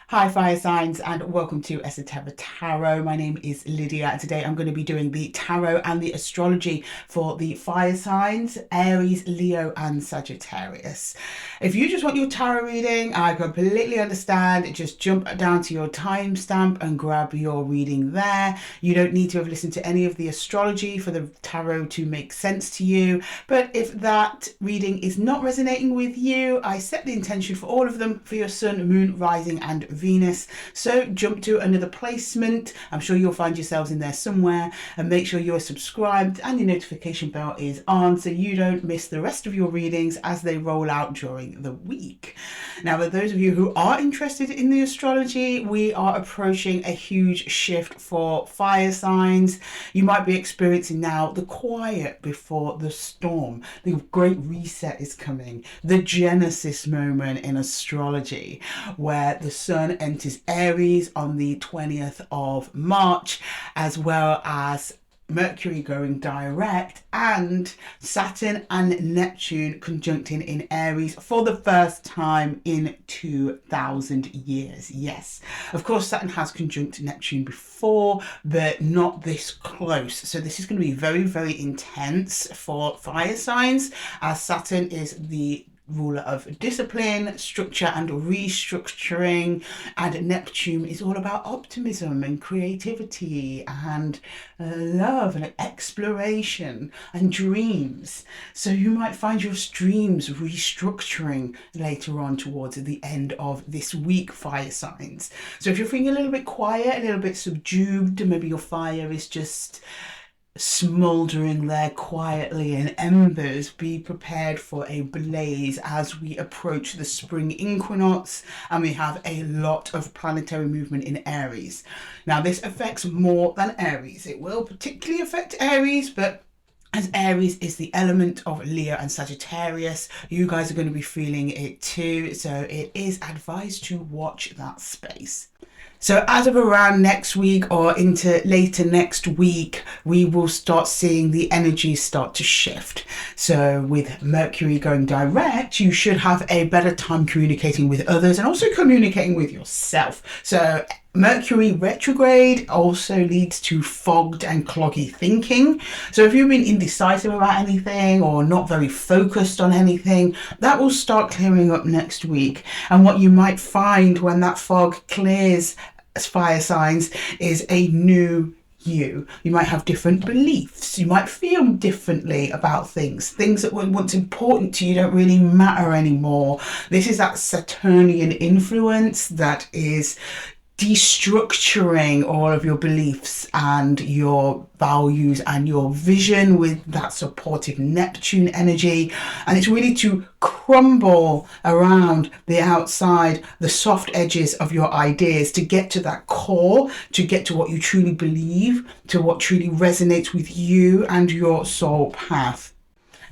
Hi fire signs, and welcome to Esotera Tarot. My name is Lydia and today I'm going to be doing the tarot and the astrology for the fire signs, Aries, Leo and Sagittarius. If you just want your tarot reading, I completely understand. Just jump down to your timestamp and grab your reading there. You don't need to have listened to any of the astrology for the tarot to make sense to you. But if that reading is not resonating with you, I set the intention for all of them for your sun, moon, rising and Venus. So jump to another placement. I'm sure you'll find yourselves in there somewhere, and make sure you're subscribed and your notification bell is on so you don't miss the rest of your readings as they roll out during the week. Now, for those of you who are interested in the astrology, we are approaching a huge shift for fire signs. You might be experiencing now the quiet before the storm. The great reset is coming, the Genesis moment in astrology, where the sun enters Aries on the 20th of March, as well as Mercury going direct and Saturn and Neptune conjuncting in Aries for the first time in 2,000 years. Yes, of course Saturn has conjunct Neptune before, but not this close. So this is going to be very, very intense for fire signs, as Saturn is the ruler of discipline, structure and restructuring, and Neptune is all about optimism and creativity and love and exploration and dreams. So you might find your dreams restructuring later on towards the end of this week, fire signs. So if you're feeling a little bit quiet, a little bit subdued, maybe your fire is just smouldering there quietly in embers, be prepared for a blaze as we approach the spring equinox and we have a lot of planetary movement in Aries. Now, this affects more than Aries. It will particularly affect Aries, but as Aries is the element of Leo and Sagittarius, you guys are going to be feeling it too. So it is advised to watch that space. So as of around next week or into later next week, we will start seeing the energies start to shift. So with Mercury going direct, you should have a better time communicating with others and also communicating with yourself. So Mercury retrograde also leads to fogged and cloggy thinking. So if you've been indecisive about anything or not very focused on anything, that will start clearing up next week. And what you might find when that fog clears, as fire signs, is a new you. You might have different beliefs. You might feel differently about things. Things that were once important to you don't really matter anymore. This is that Saturnian influence that is destructuring all of your beliefs and your values and your vision with that supportive Neptune energy, and it's really to crumble around the outside, the soft edges of your ideas, to get to that core, to get to what you truly believe, to what truly resonates with you and your soul path.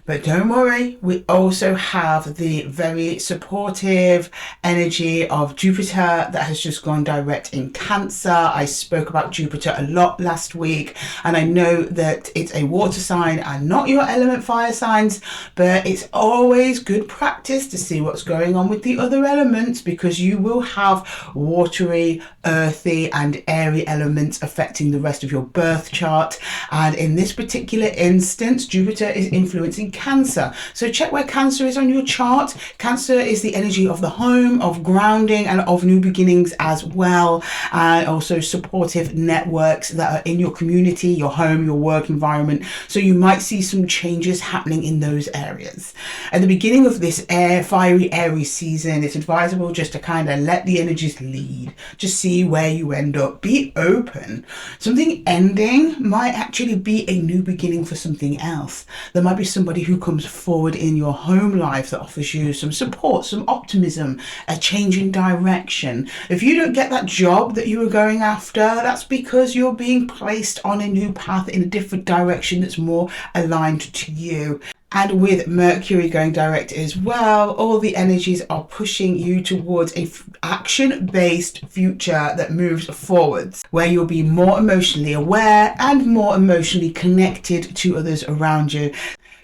But don't worry, we also have the very supportive energy of Jupiter that has just gone direct in Cancer. I spoke about Jupiter a lot last week, and I know that it's a water sign and not your element, fire signs, but it's always good practice to see what's going on with the other elements, because you will have watery, earthy and airy elements affecting the rest of your birth chart. And in this particular instance, Jupiter is influencing Cancer. So check where Cancer is on your chart. Cancer is the energy of the home, of grounding and of new beginnings as well, and also supportive networks that are in your community, your home, your work environment. So you might see some changes happening in those areas. At the beginning of this fiery Aries season, it's advisable just to kind of let the energies lead. Just see where you end up. Be open. Something ending might actually be a new beginning for something else. There might be somebody who comes forward in your home life that offers you some support, some optimism, a change in direction. If you don't get that job that you were going after, that's because you're being placed on a new path in a different direction that's more aligned to you. And with Mercury going direct as well, all the energies are pushing you towards a action-based future that moves forwards, where you'll be more emotionally aware and more emotionally connected to others around you.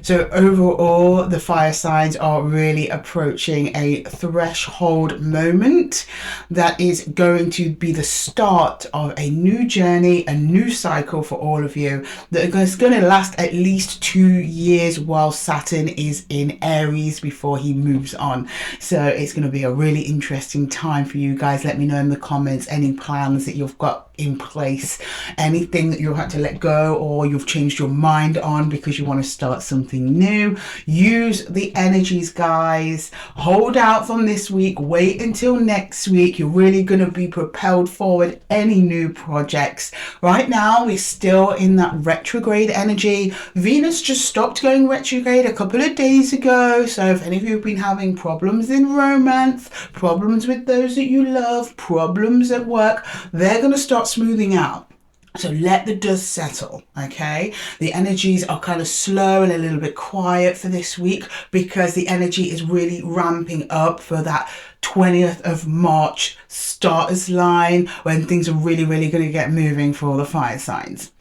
So overall, the fire signs are really approaching a threshold moment that is going to be the start of a new journey, a new cycle for all of you that is going to last at least 2 years while Saturn is in Aries before he moves on. So it's going to be a really interesting time for you guys. Let me know in the comments any plans that you've got in place, anything that you've had to let go or you've changed your mind on because you want to start something new. Use the energies, guys. Hold out from this week, wait until next week. You're really going to be propelled forward any new projects. Right now we're still in that retrograde energy. Venus just stopped going retrograde a couple of days ago, so if any of you have been having problems in romance, problems with those that you love, problems at work, they're going to start smoothing out. So let the dust settle, okay? The energies are kind of slow and a little bit quiet for this week because the energy is really ramping up for that 20th of March starters line when things are really going to get moving for all the fire signs.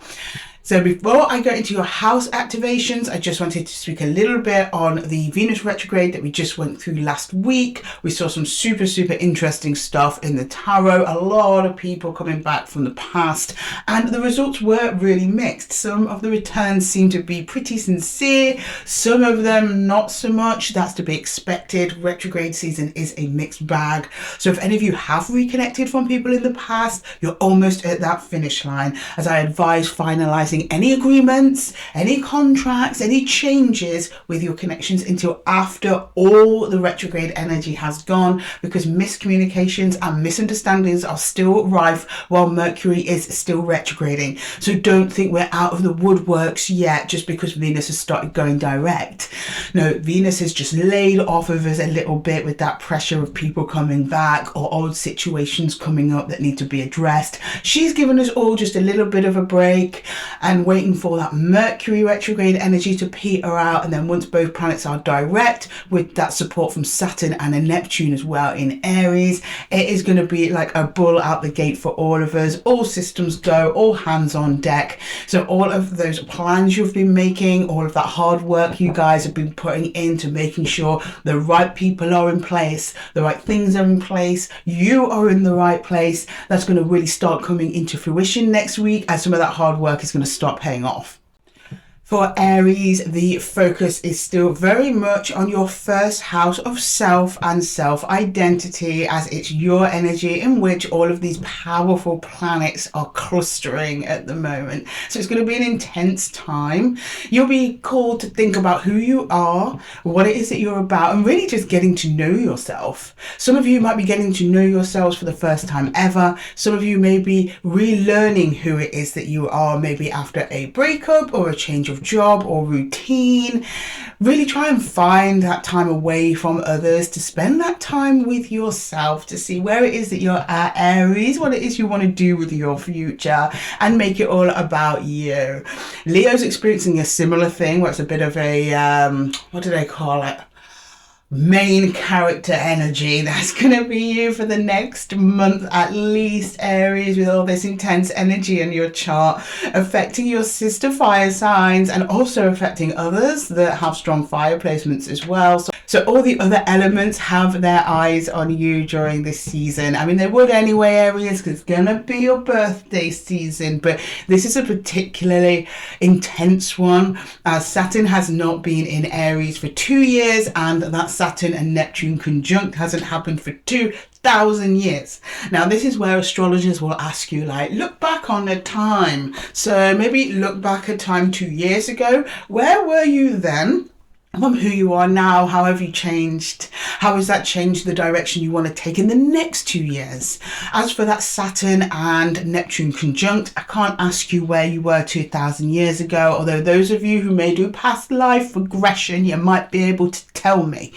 So before I go into your house activations, I just wanted to speak a little bit on the Venus retrograde that we just went through last week. We saw some super interesting stuff in the tarot. A lot of people coming back from the past, and the results were really mixed. Some of the returns seem to be pretty sincere, some of them not so much. That's to be expected. Retrograde season is a mixed bag. So if any of you have reconnected from people in the past, you're almost at that finish line. As I advise, finalizing any agreements, any contracts, any changes with your connections until after all the retrograde energy has gone, because miscommunications and misunderstandings are still rife while Mercury is still retrograding. So don't think we're out of the woodworks yet just because Venus has started going direct. No, Venus has just laid off of us a little bit with that pressure of people coming back or old situations coming up that need to be addressed. She's given us all just a little bit of a break and waiting for that Mercury retrograde energy to peter out, and then once both planets are direct with that support from Saturn and a Neptune as well in Aries, it is going to be like a bull out the gate for all of us. All systems go, all hands on deck. So all of those plans you've been making, all of that hard work you guys have been putting into making sure the right people are in place, the right things are in place, you are in the right place, that's going to really start coming into fruition next week as some of that hard work is going to start paying off. For Aries, the focus is still very much on your first house of self and self-identity, as it's your energy in which all of these powerful planets are clustering at the moment. So it's going to be an intense time. You'll be called to think about who you are, what it is that you're about, and really just getting to know yourself. Some of you might be getting to know yourselves for the first time ever. Some of you may be relearning who it is that you are, maybe after a breakup or a change of job or routine. Really try and find that time away from others to spend that time with yourself to see where it is that you're at, Aries, what it is you want to do with your future, and make it all about you. Leo's experiencing a similar thing where it's a bit of a what do they call it, main character energy. That's gonna be you for the next month at least, Aries, with all this intense energy in your chart affecting your sister fire signs and also affecting others that have strong fire placements as well. So all the other elements have their eyes on you during this season. I mean, they would anyway, Aries, because it's gonna be your birthday season, but this is a particularly intense one as Saturn has not been in Aries for 2 years, and that Saturn and Neptune conjunct hasn't happened for 2,000 years. Now, this is where astrologers will ask you, like, look back on a time. So maybe look back a time 2 years ago. Where were you then? From who you are now, how have you changed? How has that changed the direction you want to take in the next 2 years? As for that Saturn and Neptune conjunct, I can't ask you where you were 2,000 years ago, although those of you who may do past life regression, you might be able to tell me.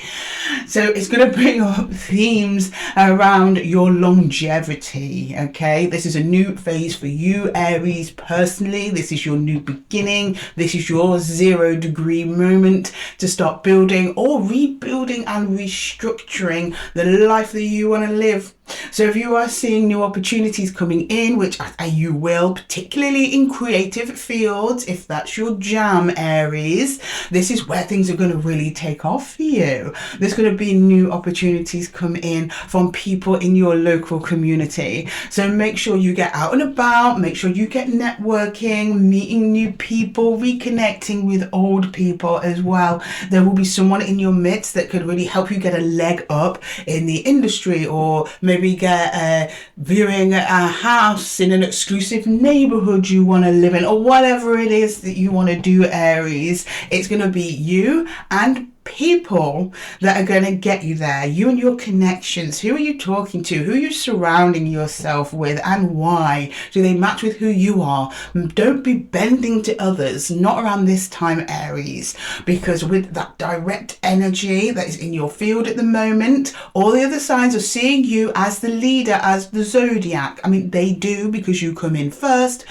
So it's going to bring up themes around your longevity, okay? This is a new phase for you, Aries, personally. This is your new beginning. This is your 0-degree moment to start building or rebuilding and restructuring the life that you want to live. So if you are seeing new opportunities coming in, which you will, particularly in creative fields, if that's your jam, Aries, this is where things are going to really take off for you. There's going to be new opportunities come in from people in your local community. So make sure you get out and about, make sure you get networking, meeting new people, reconnecting with old people as well. There will be someone in your midst that could really help you get a leg up in the industry, or maybe get viewing a house in an exclusive neighborhood you want to live in, or whatever it is that you want to do, Aries. It's going to be you and people that are going to get you there. You and your connections. Who are you talking to? Who are you surrounding yourself with, and why? Do they match with who you are? Don't be bending to others, not around this time, Aries, because with that direct energy that is in your field at the moment, all the other signs are seeing you as the leader, as the zodiac. I mean, they do, because you come in first.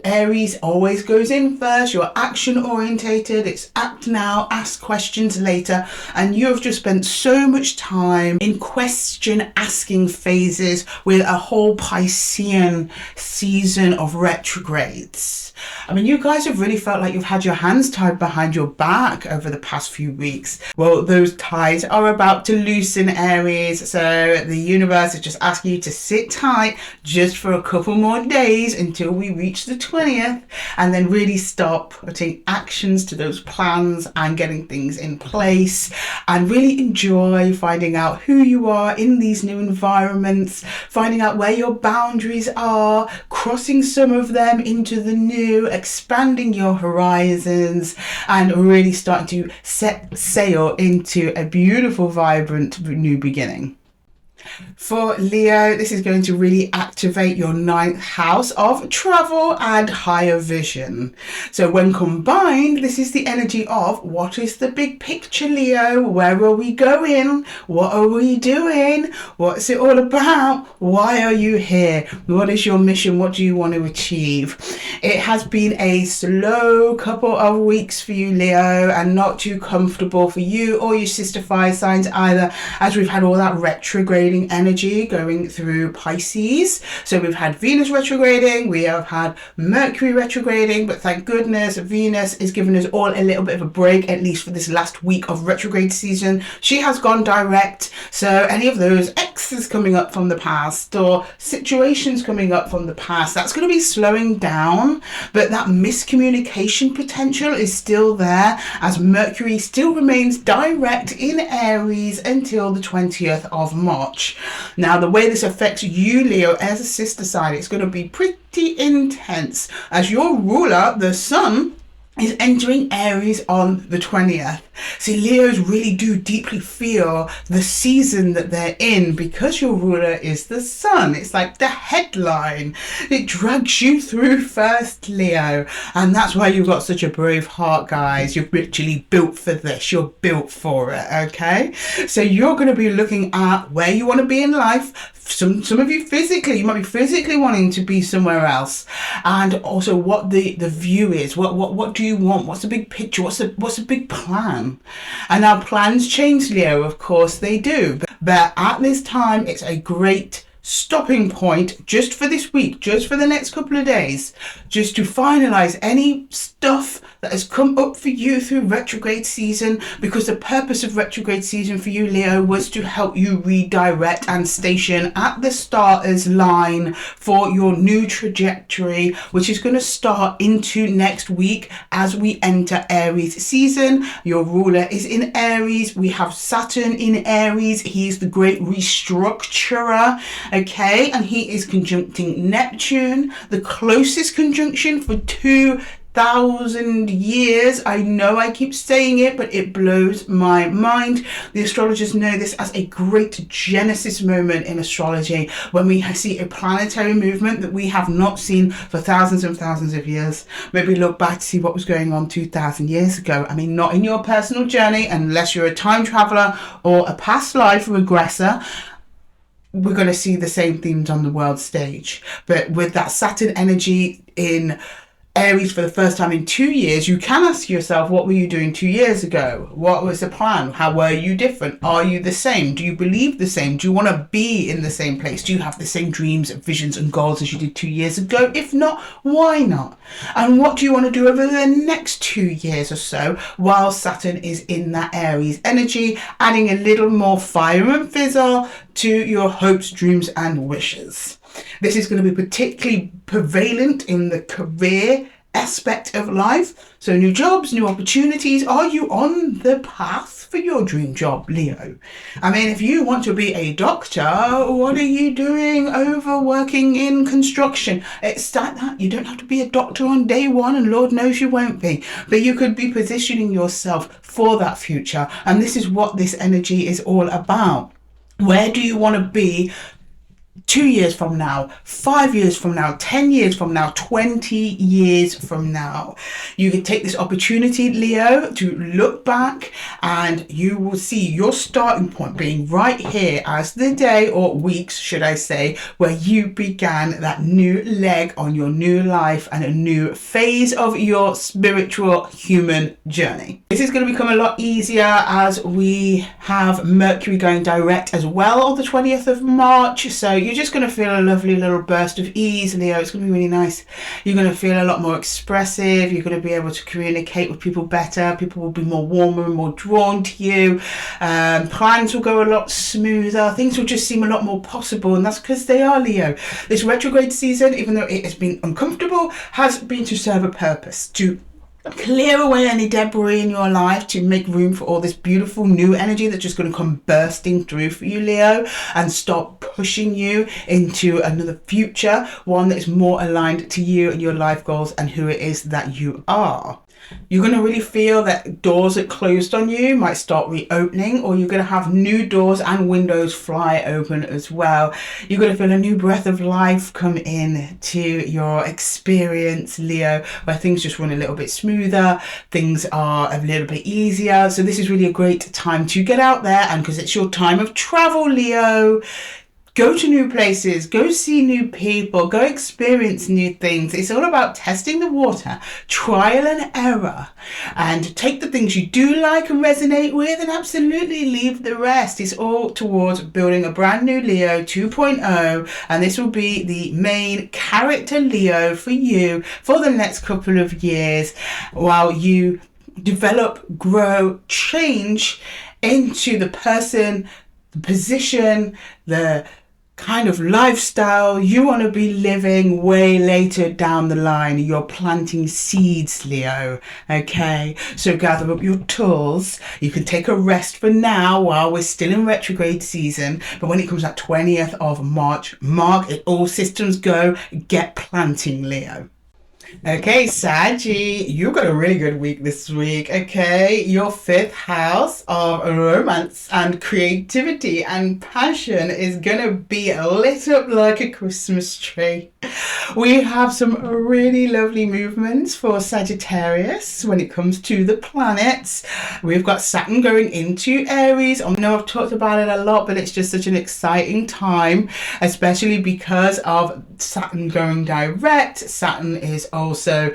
Aries always goes in first. You're action orientated. It's act now, ask questions later. And you have just spent so much time in question asking phases with a whole Piscean season of retrogrades. I mean, you guys have really felt like you've had your hands tied behind your back over the past few weeks. Well, those ties are about to loosen, Aries. So the universe is just asking you to sit tight just for a couple more days until we reach the 20th, and then really start putting actions to those plans and getting things in place, and really enjoy finding out who you are in these new environments, finding out where your boundaries are, crossing some of them into the new, expanding your horizons, and really starting to set sail into a beautiful, vibrant new beginning. For Leo, this is going to really activate your 9th house of travel and higher vision. So when combined, this is the energy of what is the big picture, Leo? Where are we going? What are we doing? What's it all about? Why are you here? What is your mission? What do you want to achieve? It has been a slow couple of weeks for you, Leo, and not too comfortable for you or your sister fire signs either, as we've had all that retrograding energy going through Pisces. So we've had Venus retrograding, we have had Mercury retrograding, but thank goodness Venus is giving us all a little bit of a break, at least for this last week of retrograde season. She has gone direct, so any of those exes coming up from the past or situations coming up from the past, that's going to be slowing down, but that miscommunication potential is still there, as Mercury still remains direct in Aries until the 20th of March. Now, the way this affects you, Leo, as a sister sign, it's going to be pretty intense, as your ruler, the sun, is entering Aries on the 20th. See, Leos really do deeply feel the season that they're in, because your ruler is the sun. It's like the headline. It drags you through first, Leo. And that's why you've got such a brave heart, guys. You're literally built for this. You're built for it, okay? So you're going to be looking at where you want to be in life. Some of you physically, you might be physically wanting to be somewhere else, and also what the view is. What do you want? What's the big picture? What's the big plan? And our plans change, Leo, of course they do, but at this time it's a great stopping point just for this week, just for the next couple of days, just to finalize any stuff that has come up for you through retrograde season, because the purpose of retrograde season for you, Leo, was to help you redirect and station at the starter's line for your new trajectory, which is going to start into next week as we enter Aries season. Your ruler is in Aries. We have Saturn in Aries. He's the great restructurer. Okay, and he is conjuncting Neptune, the closest conjunction for 2,000 years. I know I keep saying it, but it blows my mind. The astrologers know this as a great Genesis moment in astrology, when we see a planetary movement that we have not seen for thousands and thousands of years. Maybe look back to see what was going on 2,000 years ago. I mean, not in your personal journey, unless you're a time traveler or a past life regressor. We're going to see the same themes on the world stage, but with that Saturn energy in Aries for the first time in 2 years, you can ask yourself, what were you doing 2 years ago? What was the plan? How were you different? Are you the same? Do you believe the same? Do you want to be in the same place? Do you have the same dreams, visions and goals as you did 2 years ago? If not, why not? And what do you want to do over the next 2 years or so while Saturn is in that Aries energy, adding a little more fire and fizzle to your hopes, dreams and wishes? This is going to be particularly prevalent in the career aspect of life. So new jobs, new opportunities. Are you on the path for your dream job, Leo? I mean, if you want to be a doctor, what are you doing over working in construction? It's like that. You don't have to be a doctor on day one, and Lord knows you won't be. But you could be positioning yourself for that future. And this is what this energy is all about. Where do you want to be 2 years from now, 5 years from now, 10 years from now, 20 years from now? You can take this opportunity, Leo, to look back, and you will see your starting point being right here as the day, or weeks should I say, where you began that new leg on your new life and a new phase of your spiritual human journey. This is going to become a lot easier as we have Mercury going direct as well on the 20th of March. So you're just going to feel a lovely little burst of ease, Leo. It's going to be really nice. You're going to feel a lot more expressive. You're going to be able to communicate with people better. People will be more warmer and more drawn to you. Plans will go a lot smoother. Things will just seem a lot more possible, and that's because they are, Leo. This retrograde season, even though it has been uncomfortable, has been to serve a purpose, to clear away any debris in your life, to make room for all this beautiful new energy that's just going to come bursting through for you, Leo, and start pushing you into another future, one that is more aligned to you and your life goals and who it is that you are. You're going to really feel that doors that closed on you might start reopening, or you're going to have new doors and windows fly open as well. You're going to feel a new breath of life come in to your experience, Leo, where things just run a little bit smoother, things are a little bit easier. So this is really a great time to get out there, and because it's your time of travel, Leo, go to new places, go see new people, go experience new things. It's all about testing the water, trial and error, and take the things you do like and resonate with, and absolutely leave the rest. It's all towards building a brand new Leo 2.0, and this will be the main character Leo for you for the next couple of years while you develop, grow, change into the person, the position, the kind of lifestyle you want to be living way later down the line. You're planting seeds, Leo. Okay, so gather up your tools. You can take a rest for now while we're still in retrograde season, but when it comes that 20th of March, mark it, all systems go, get planting, Leo. Okay, Saggy, you got a really good week this week, okay? Your 5th house of romance and creativity and passion is gonna be lit up like a Christmas tree. We have some really lovely movements for Sagittarius when it comes to the planets. We've got Saturn going into Aries. I know I've talked about it a lot, but it's just such an exciting time, especially because of Saturn going direct. Saturn is also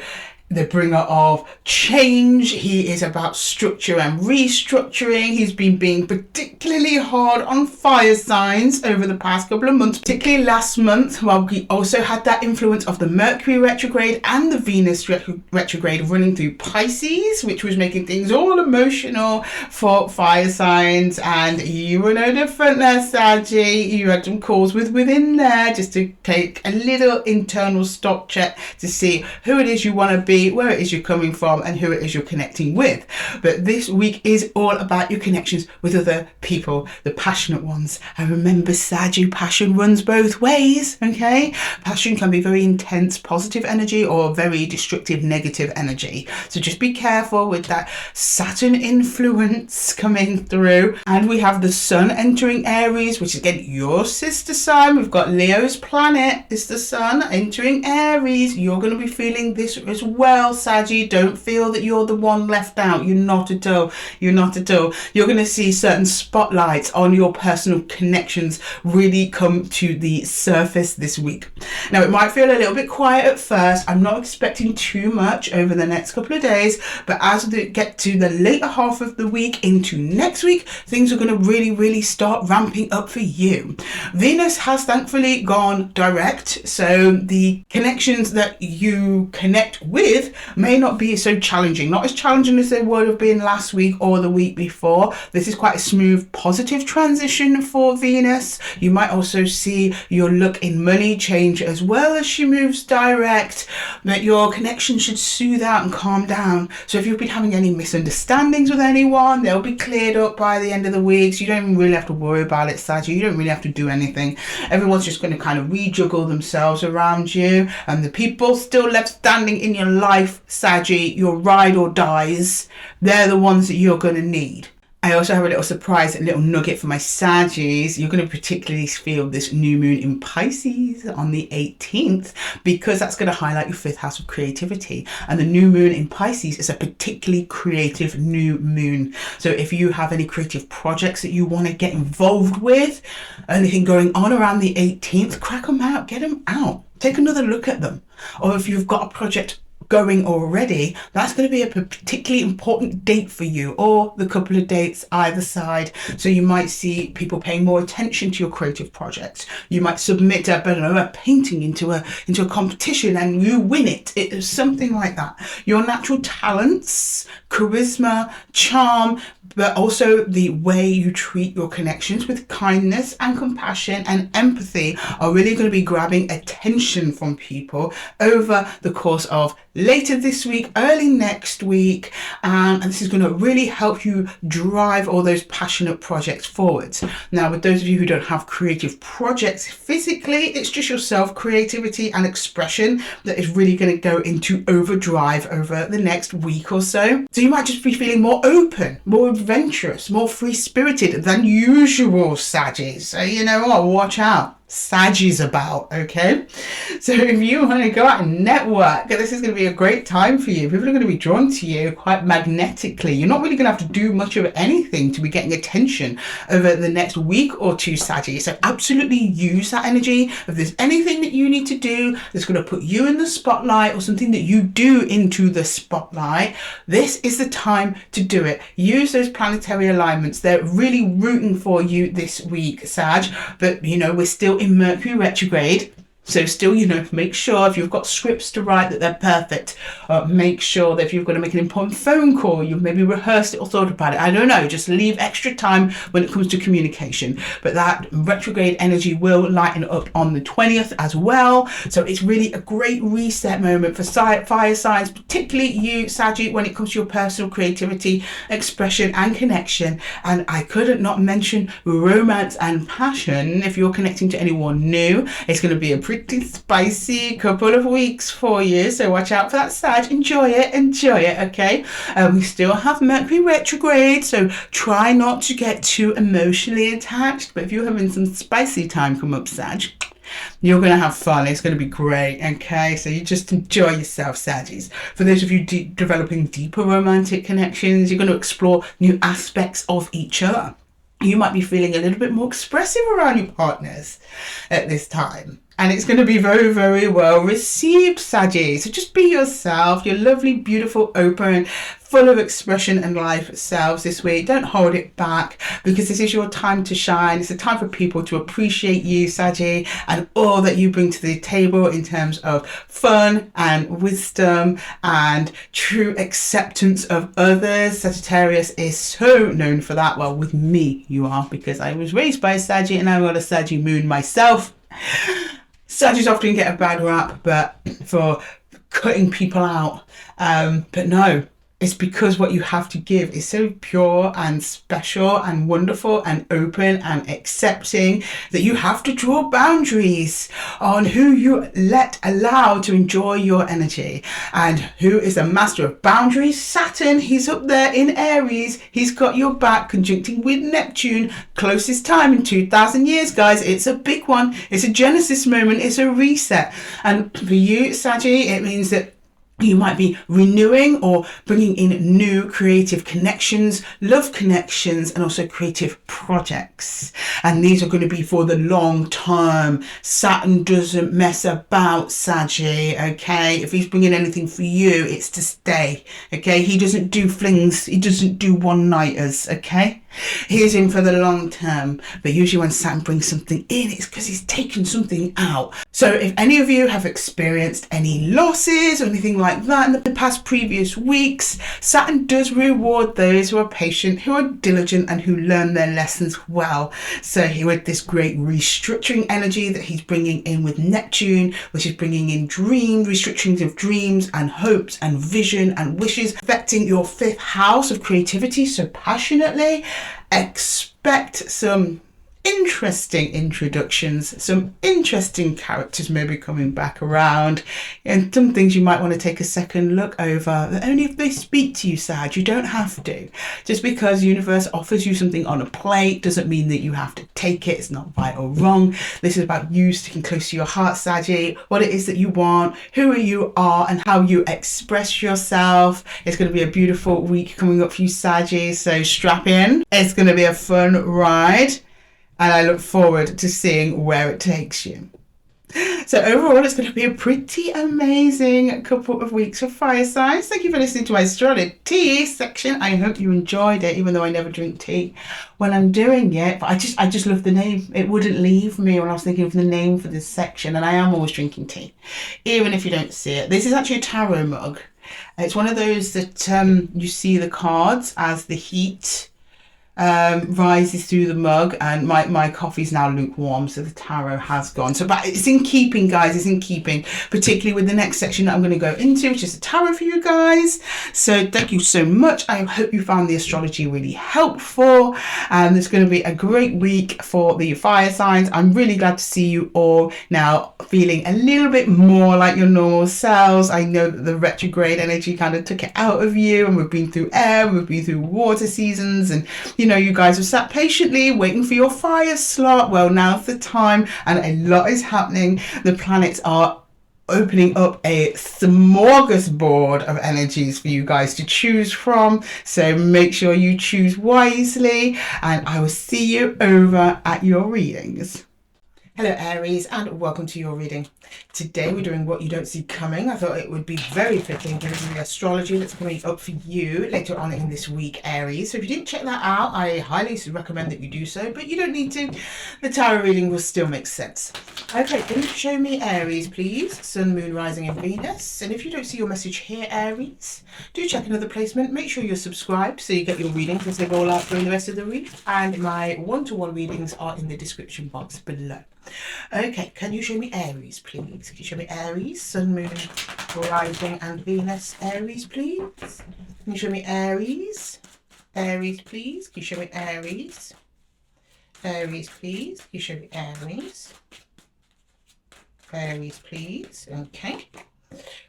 the bringer of change. He is about structure and restructuring. He's been being particularly hard on fire signs over the past couple of months, particularly last month, while we also had that influence of the Mercury retrograde and the Venus retrograde running through Pisces, which was making things all emotional for fire signs. And you were no different there, Saggy. You had some calls within there just to take a little internal stock check to see who it is you want to be, where it is you're coming from, and who it is you're connecting with. But this week is all about your connections with other people, the passionate ones. And remember, Saggy, passion runs both ways, okay? Passion can be very intense positive energy or very destructive negative energy. So just be careful with that Saturn influence coming through. And we have the Sun entering Aries, which is again your sister sign. We've got Leo's planet, it's the Sun entering Aries. You're going to be feeling this as well. well, Saggy. Don't feel that you're the one left out. You're not at all. You're not at all. You're going to see certain spotlights on your personal connections really come to the surface this week. Now, it might feel a little bit quiet at first. I'm not expecting too much over the next couple of days, but as we get to the later half of the week into next week, things are going to really start ramping up for you. Venus has thankfully gone direct, so the connections that you connect with may not be so challenging, not as challenging as they would have been last week or the week before. This is quite a smooth, positive transition for Venus. You might also see your look in money change as well as she moves direct, but your connection should soothe out and calm down. So if you've been having any misunderstandings with anyone, they'll be cleared up by the end of the week, so you don't even really have to worry about it, Saggy. You don't really have to do anything. Everyone's just going to kind of rejuggle themselves around you, and the people still left standing in your life, Saggy, your ride or dies, they're the ones that you're going to need. I also have a little surprise, a little nugget for my Saggies. You're going to particularly feel this new moon in Pisces on the 18th, because that's going to highlight your 5th house of creativity. And the new moon in Pisces is a particularly creative new moon. So if you have any creative projects that you want to get involved with, anything going on around the 18th, crack them out, get them out. Take another look at them. Or if you've got a project going already, that's going to be a particularly important date for you, or the couple of dates either side. So you might see people paying more attention to your creative projects. You might submit a painting into a competition and you win it. It is something like that. Your natural talents, charisma, charm, but also the way you treat your connections with kindness and compassion and empathy are really going to be grabbing attention from people over the course of later this week, early next week, and this is going to really help you drive all those passionate projects forwards. Now, with those of you who don't have creative projects physically, it's just yourself, creativity and expression that is really going to go into overdrive over the next week or so. So you might just be feeling more open, more adventurous, more free-spirited than usual, Saggies. So you know what, watch out. Saggies about, okay? So if you want to go out and network, this is going to be a great time for you. People are going to be drawn to you quite magnetically. You're not really going to have to do much of anything to be getting attention over the next week or two, Saggy. So absolutely use that energy. If there's anything that you need to do that's going to put you in the spotlight, or something that you do into the spotlight, this is the time to do it. Use those planetary alignments. They're really rooting for you this week, Sag. But you know, we're still in Mercury retrograde, so still, you know, make sure if you've got scripts to write that they're perfect. Make sure that if you've got to make an important phone call, you've maybe rehearsed it or thought about it. I don't know, just leave extra time when it comes to communication. But that retrograde energy will lighten up on the 20th as well. So it's really a great reset moment for fire signs, particularly you, Saggy, when it comes to your personal creativity, expression and connection. And I couldn't not mention romance and passion. If you're connecting to anyone new, it's going to be a pretty spicy couple of weeks for you, so watch out for that, Sag. Enjoy it, okay? We still have Mercury retrograde, so try not to get too emotionally attached, but if you're having some spicy time come up, Sag, you're going to have fun. It's going to be great, okay? So you just enjoy yourself, Saggies. For those of you developing deeper romantic connections, you're going to explore new aspects of each other. You might be feeling a little bit more expressive around your partners at this time. And it's going to be very well received, Saggy. So just be yourself, your lovely, beautiful, open, full of expression and life selves this week. Don't hold it back, because this is your time to shine. It's a time for people to appreciate you, Saggy, and all that you bring to the table in terms of fun and wisdom and true acceptance of others. Sagittarius is so known for that. Well, with me, you are, because I was raised by a Saggy and I've got a Saggy moon myself. Saggies often get a bad rap, but for cutting people out. But no, it's because what you have to give is so pure and special and wonderful and open and accepting that you have to draw boundaries on who you allow to enjoy your energy. And who is a master of boundaries? Saturn. He's up there in Aries. He's got your back, conjuncting with Neptune. Closest time in 2,000 years, guys. It's a big one. It's a Genesis moment. It's a reset. And for you, Saggy, it means that You might be renewing or bringing in new creative connections, love connections, and also creative projects. And these are going to be for the long term. Saturn doesn't mess about, Saggy, okay? If he's bringing anything for you, it's to stay, okay? He doesn't do flings. He doesn't do one-nighters, okay? He's in for the long term. But usually when Saturn brings something in, it's because he's taken something out. So if any of you have experienced any losses or anything like that in the past previous weeks, Saturn does reward those who are patient, who are diligent, and who learn their lessons well. So here with this great restructuring energy that he's bringing in with Neptune, which is bringing in restructurings of dreams and hopes and vision and wishes, affecting your 5th house of creativity. So passionately, expect some interesting introductions, some interesting characters maybe coming back around, and some things you might want to take a second look over. Only if they speak to you, Sag. You don't have to. Just because universe offers you something on a plate doesn't mean that you have to take it. It's not right or wrong. This is about you sticking close to your heart, Saggy, what it is that you want, who you are, and how you express yourself. It's going to be a beautiful week coming up for you, Saggy, so strap in. It's going to be a fun ride, and I look forward to seeing where it takes you. So overall, it's going to be a pretty amazing couple of weeks for fire signs. Thank you for listening to my Astrolo-Tea section. I hope you enjoyed it, even though I never drink tea when I'm doing it. But I just love the name. It wouldn't leave me when I was thinking of the name for this section. And I am always drinking tea, even if you don't see it. This is actually a tarot mug. It's one of those that you see the cards as the heat rises through the mug, and my coffee's now lukewarm, so the tarot has gone. So, but it's in keeping, guys. It's in keeping, particularly with the next section that I'm going to go into, which is the tarot for you guys. So thank you so much. I hope you found the astrology really helpful, and it's going to be a great week for the fire signs. I'm really glad to see you all now feeling a little bit more like your normal selves. I know that the retrograde energy kind of took it out of you, and we've been through air, we've been through water seasons, and you guys have sat patiently waiting for your fire slot. Well, now's the time, and a lot is happening. The planets are opening up a smorgasbord of energies for you guys to choose from. So make sure you choose wisely, and I will see you over at your readings. Hello Aries, and welcome to your reading. Today we're doing what you don't see coming. I thought it would be very fitting given the astrology that's coming up for you later on in this week, Aries. So if you didn't check that out, I highly recommend that you do so, but you don't need to. The tarot reading will still make sense. Okay, can you show me Aries, please? Sun, Moon, Rising and Venus. And if you don't see your message here, Aries, do check another placement. Make sure you're subscribed so you get your readings as they roll out during the rest of the week. And my one-to-one readings are in the description box below. Okay, can you show me Aries, please? Can you show me Aries, Sun, Moon, Rising and Venus? Aries, please. Can you show me Aries? Aries, please. Can you show me Aries? Aries, please. Can you show me Aries? Aries, please. Okay.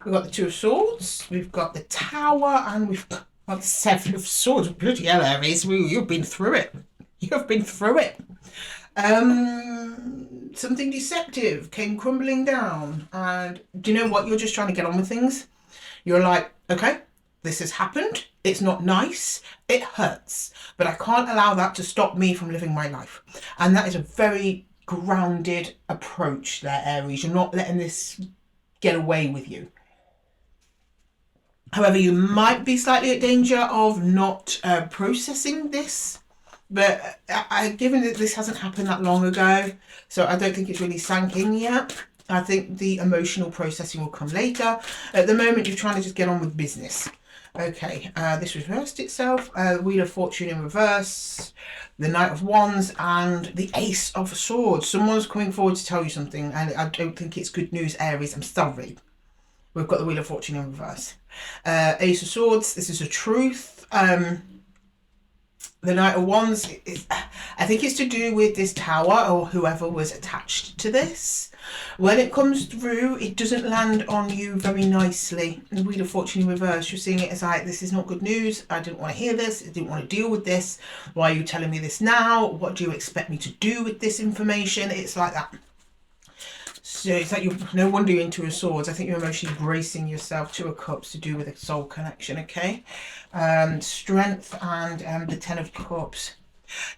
We've got the Two of Swords, we've got the Tower, and we've got the Seven of Swords. Bloody hell, Aries, you've been through it. You've been through it. Something deceptive came crumbling down, and do you know what? You're just trying to get on with things. You're like, okay, this has happened. It's not nice. It hurts, but I can't allow that to stop me from living my life. And that is a very grounded approach there, Aries. You're not letting this get away with you. However, you might be slightly at danger of not processing this. But given that this hasn't happened that long ago, so I don't think it's really sank in yet. I think the emotional processing will come later. At the moment, you're trying to just get on with business. Okay, this reversed itself. Wheel of Fortune in reverse, the Knight of Wands, and the Ace of Swords. Someone's coming forward to tell you something, and I don't think it's good news, Aries. I'm sorry. We've got the Wheel of Fortune in reverse. Ace of Swords, this is a truth. The Knight of Wands, I think it's to do with this tower or whoever was attached to this. When it comes through, it doesn't land on you very nicely. The Wheel of Fortune in reverse, you're seeing it as like, this is not good news. I didn't want to hear this. I didn't want to deal with this. Why are you telling me this now? What do you expect me to do with this information? It's like that. So it's like no wonder you're into a Swords. I think you're emotionally bracing yourself. Two of Cups to do with a soul connection, okay? Strength and the Ten of Cups.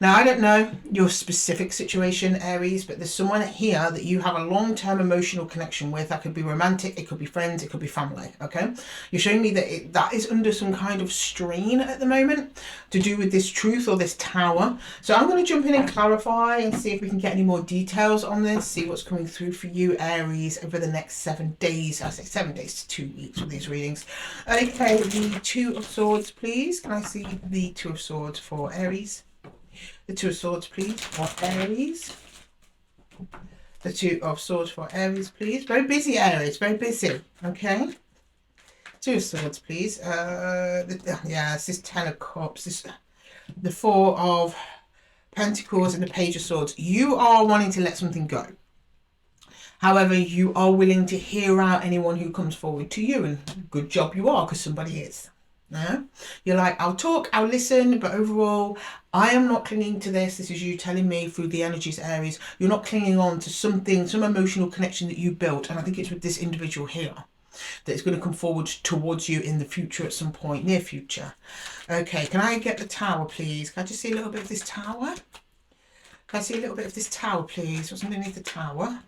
Now, I don't know your specific situation, Aries, but there's someone here that you have a long-term emotional connection with. That could be romantic, it could be friends, it could be family, okay? You're showing me that that is under some kind of strain at the moment to do with this truth or this tower. So I'm going to jump in and clarify and see if we can get any more details on this, see what's coming through for you, Aries, over the next 7 days. I say 7 days to 2 weeks with these readings. Okay, the Two of Swords, please. Can I see the Two of Swords for Aries? The Two of Swords, please, for Aries. The Two of Swords for Aries, please. Very busy, Aries. Very busy. Okay. Two of Swords, please. This is Ten of Cups. The Four of Pentacles and the Page of Swords. You are wanting to let something go. However, you are willing to hear out anyone who comes forward to you. And good job you are, because somebody is. No? You're like, I'll talk, I'll listen, but overall, I am not clinging to this. This is you telling me through the energies, Aries. You're not clinging on to something, some emotional connection that you built. And I think it's with this individual here that is going to come forward towards you in the future at some point, near future. Okay, can I get the Tower, please? Can I just see a little bit of this Tower? Can I see a little bit of this Tower, please? What's underneath the Tower?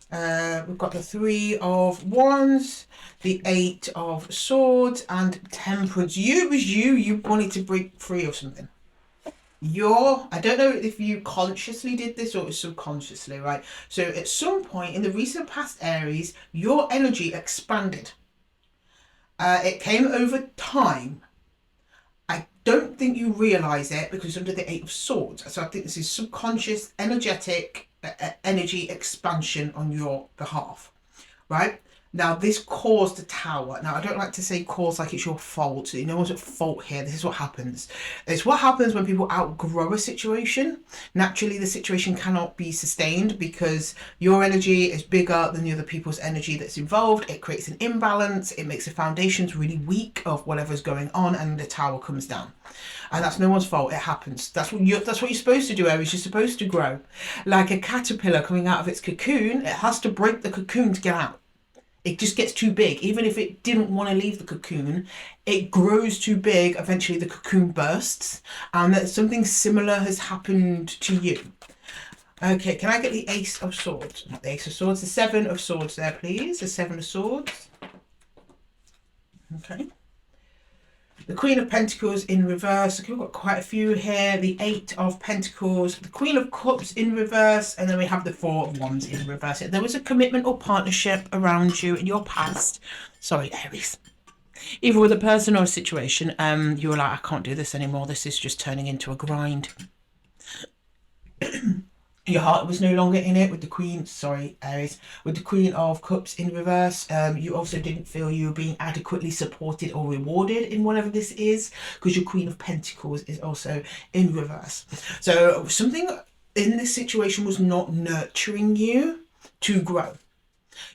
We've got the Three of Wands, the Eight of Swords, and Temperance. You wanted to break free of something. I don't know if you consciously did this or it was subconsciously, right? So at some point in the recent past, Aries, your energy expanded. It came over time. I don't think you realise it because it's under the Eight of Swords. So I think this is subconscious, energetic energy expansion on your behalf, right? Now, this caused the Tower. Now, I don't like to say cause like it's your fault. No one's at fault here. This is what happens. It's what happens when people outgrow a situation. Naturally, the situation cannot be sustained because your energy is bigger than the other people's energy that's involved. It creates an imbalance. It makes the foundations really weak of whatever's going on, and the Tower comes down. And that's no one's fault. It happens. That's what you're supposed to do, Aries. You're supposed to grow. Like a caterpillar coming out of its cocoon, it has to break the cocoon to get out. It just gets too big. Even if it didn't want to leave the cocoon, it grows too big. Eventually the cocoon bursts. And that something similar has happened to you. Okay, can I get the Ace of Swords? Not the Ace of Swords, the Seven of Swords there, please. The Seven of Swords. Okay. The Queen of Pentacles in reverse. Okay, we've got quite a few here. The Eight of Pentacles, the Queen of Cups in reverse, and then we have the Four of Wands in reverse. There was a commitment or partnership around you in your past. Sorry, Aries. Either with a person or a situation, you were like, I can't do this anymore. This is just turning into a grind. Your heart was no longer in it with the Queen, sorry, Aries, with the Queen of Cups in reverse. You also didn't feel you were being adequately supported or rewarded in whatever this is, because your Queen of Pentacles is also in reverse. So something in this situation was not nurturing you to grow.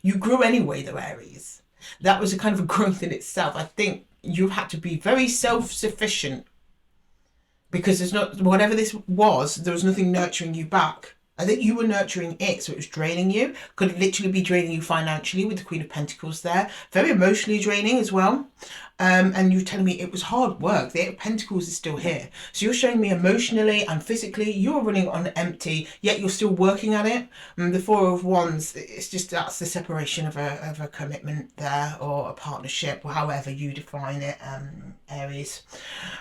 You grew anyway, though, Aries. That was a kind of a growth in itself. I think you had to be very self-sufficient because there's not, whatever this was, there was nothing nurturing you back. I think you were nurturing it, so it was draining you. Could literally be draining you financially with the Queen of Pentacles there. Very emotionally draining as well. And you're telling me it was hard work. The Eight of Pentacles is still here. So you're showing me emotionally and physically you're running on empty, yet you're still working at it. The Four of Wands, it's just that's the separation of a commitment there, or a partnership, or however you define it, Aries.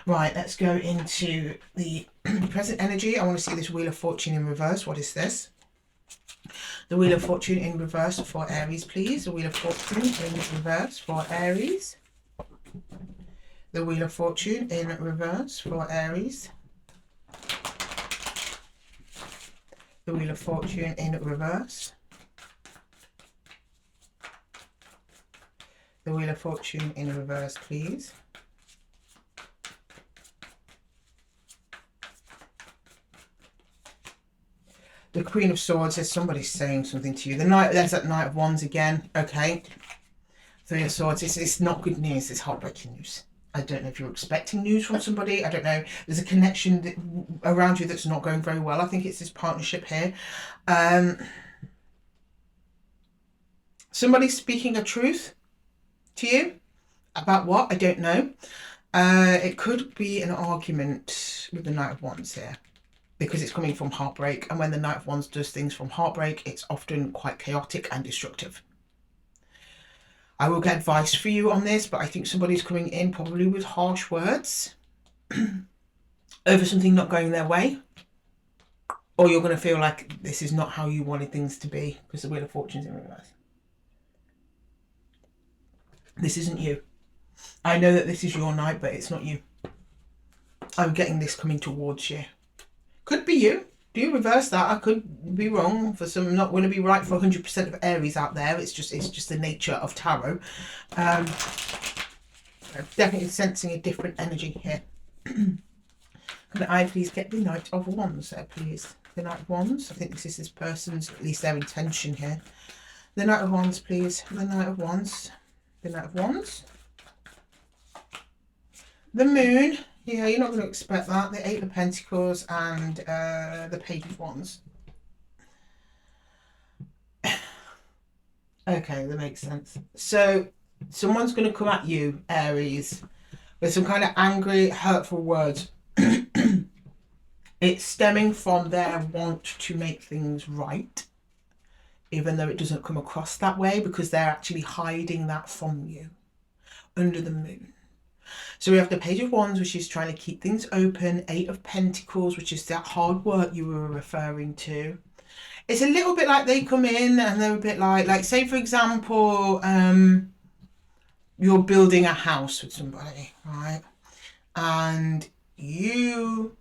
Right, let's go into the present energy. I want to see this Wheel of Fortune in reverse. What is this? The Wheel of Fortune in reverse for Aries, please. The Wheel of Fortune in reverse for Aries. The Wheel of Fortune in reverse for Aries. The Wheel of Fortune in reverse. The Wheel of Fortune in reverse, please. The Queen of Swords says somebody's saying something to you. The Knight, there's that Knight of Wands again. Okay. Three of Swords. It's not good news. It's heartbreaking news. I don't know if you're expecting news from somebody. I don't know. There's a connection around you that's not going very well. I think it's this partnership here. Somebody's speaking a truth to you. About what? I don't know. It could be an argument with the Knight of Wands here, because it's coming from heartbreak. And when the Knight of Wands does things from heartbreak, it's often quite chaotic and destructive. I will get advice for you on this, but I think somebody's coming in probably with harsh words over something not going their way. Or you're going to feel like this is not how you wanted things to be, because the Wheel of Fortune's in reverse. This isn't you. I know that this is your night, but it's not you. I'm getting this coming towards you. Could be you. Do you reverse that? I could be wrong. For some, I'm not going to be right for 100% of Aries out there. It's just the nature of tarot. I'm definitely sensing a different energy here. Can I please get the Knight of Wands there, please? The Knight of Wands. I think this is this person's, at least their intention here. The Knight of Wands, please. The Knight of Wands. The Knight of Wands. The Moon. Yeah, you're not going to expect that. The Eight of Pentacles and the Page of Wands. Okay, that makes sense. So someone's going to come at you, Aries, with some kind of angry, hurtful words. It's stemming from their want to make things right, even though it doesn't come across that way, because they're actually hiding that from you under the Moon. So we have the Page of Wands, which is trying to keep things open. Eight of Pentacles, which is that hard work you were referring to. It's a little bit like they come in and they're a bit like say for example, you're building a house with somebody, right? And you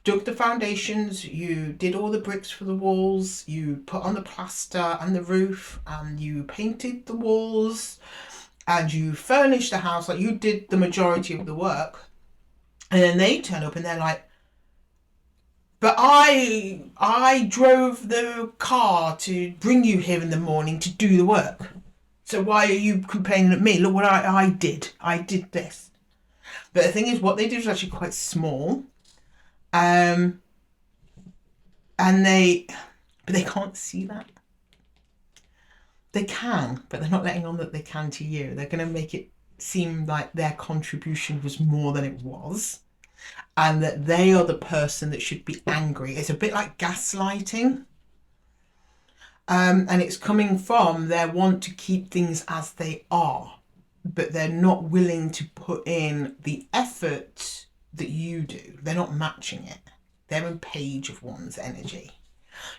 dug the foundations, you did all the bricks for the walls, you put on the plaster and the roof, and you painted the walls, and you furnished the house, like you did the majority of the work. And then they turn up and they're like, but I drove the car to bring you here in the morning to do the work. So why are you complaining at me? Look what I did. I did this. But the thing is, what they did was actually quite small. But they can't see that. They can, but they're not letting on that they can to you. They're going to make it seem like their contribution was more than it was, and that they are the person that should be angry. It's a bit like gaslighting. And it's coming from their want to keep things as they are, but they're not willing to put in the effort that you do. They're not matching it. They're in Page of Wands energy.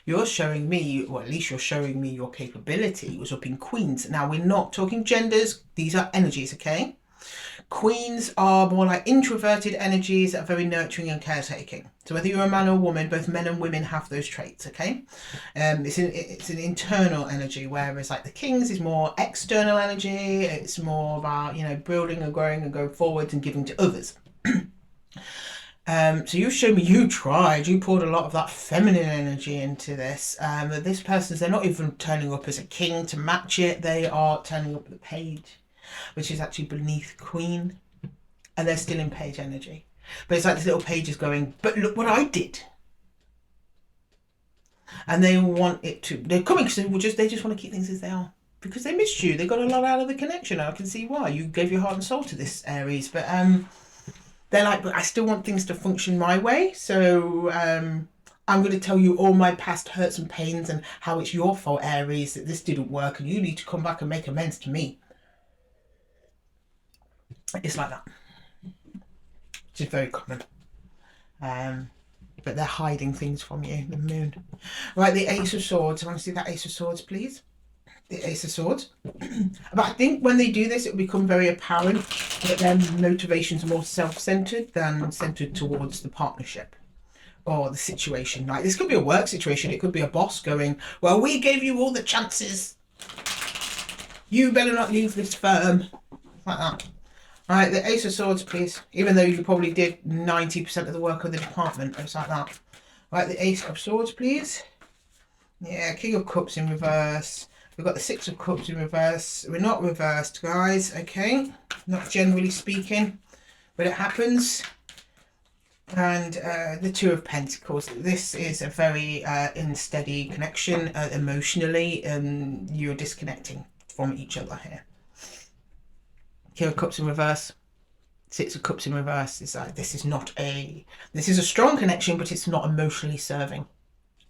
You're showing me, or at least you're showing me your capability was up in Queens. Now, we're not talking genders. These are energies, okay? Queens are more like introverted energies that are very nurturing and caretaking. So whether you're a man or a woman, both men and women have those traits, okay? It's an internal energy, whereas like the Kings is more external energy. It's more about, building and growing and going forward and giving to others. So you showed me you tried. You poured a lot of that feminine energy into this. This person's, they're not even turning up as a king to match it. They are turning up the Page, which is actually beneath Queen. And they're still in Page energy. But it's like this little Page is going, but look what I did. And they want it to, they're coming because they just want to keep things as they are. Because they missed you. They got a lot out of the connection. I can see why. You gave your heart and soul to this Aries. But they're like, but I still want things to function my way. So I'm going to tell you all my past hurts and pains and how it's your fault, Aries, that this didn't work. And you need to come back and make amends to me. It's like that. Which is very common. But they're hiding things from you, the Moon. Right, the Ace of Swords. I want to see that Ace of Swords, please. The Ace of Swords. But I think when they do this, it will become very apparent that their motivations are more self-centered than centered towards the partnership or the situation. Like, this could be a work situation. It could be a boss going, well, we gave you all the chances. You better not leave this firm. Like that. Right, the Ace of Swords, please. Even though you probably did 90% of the work of the department. It's like that. Right, the Ace of Swords, please. Yeah, King of Cups in reverse. We've got the Six of Cups in reverse. We're not reversed, guys, okay? Not generally speaking, but it happens. And the Two of Pentacles. This is a very unsteady connection emotionally, and you're disconnecting from each other here. King of Cups in reverse. Six of Cups in reverse. It's like this is a strong connection, but it's not emotionally serving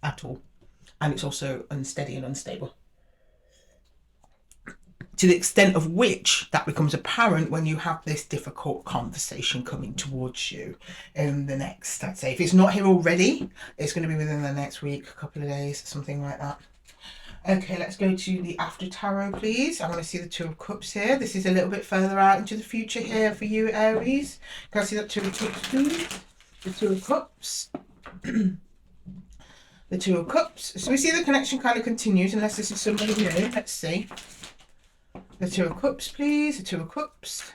at all, and it's also unsteady and unstable. To the extent of which that becomes apparent when you have this difficult conversation coming towards you in the next, I'd say, if it's not here already, it's going to be within the next week, a couple of days, something like that. Okay, let's go to the after tarot, please. I want to see the Two of Cups here. This is a little bit further out into the future here for you, Aries. Can I see that Two of Cups, please? The Two of Cups. The Two of Cups. So we see the connection kind of continues, unless this is somebody new. Let's see. The Two of Cups, please. The Two of Cups.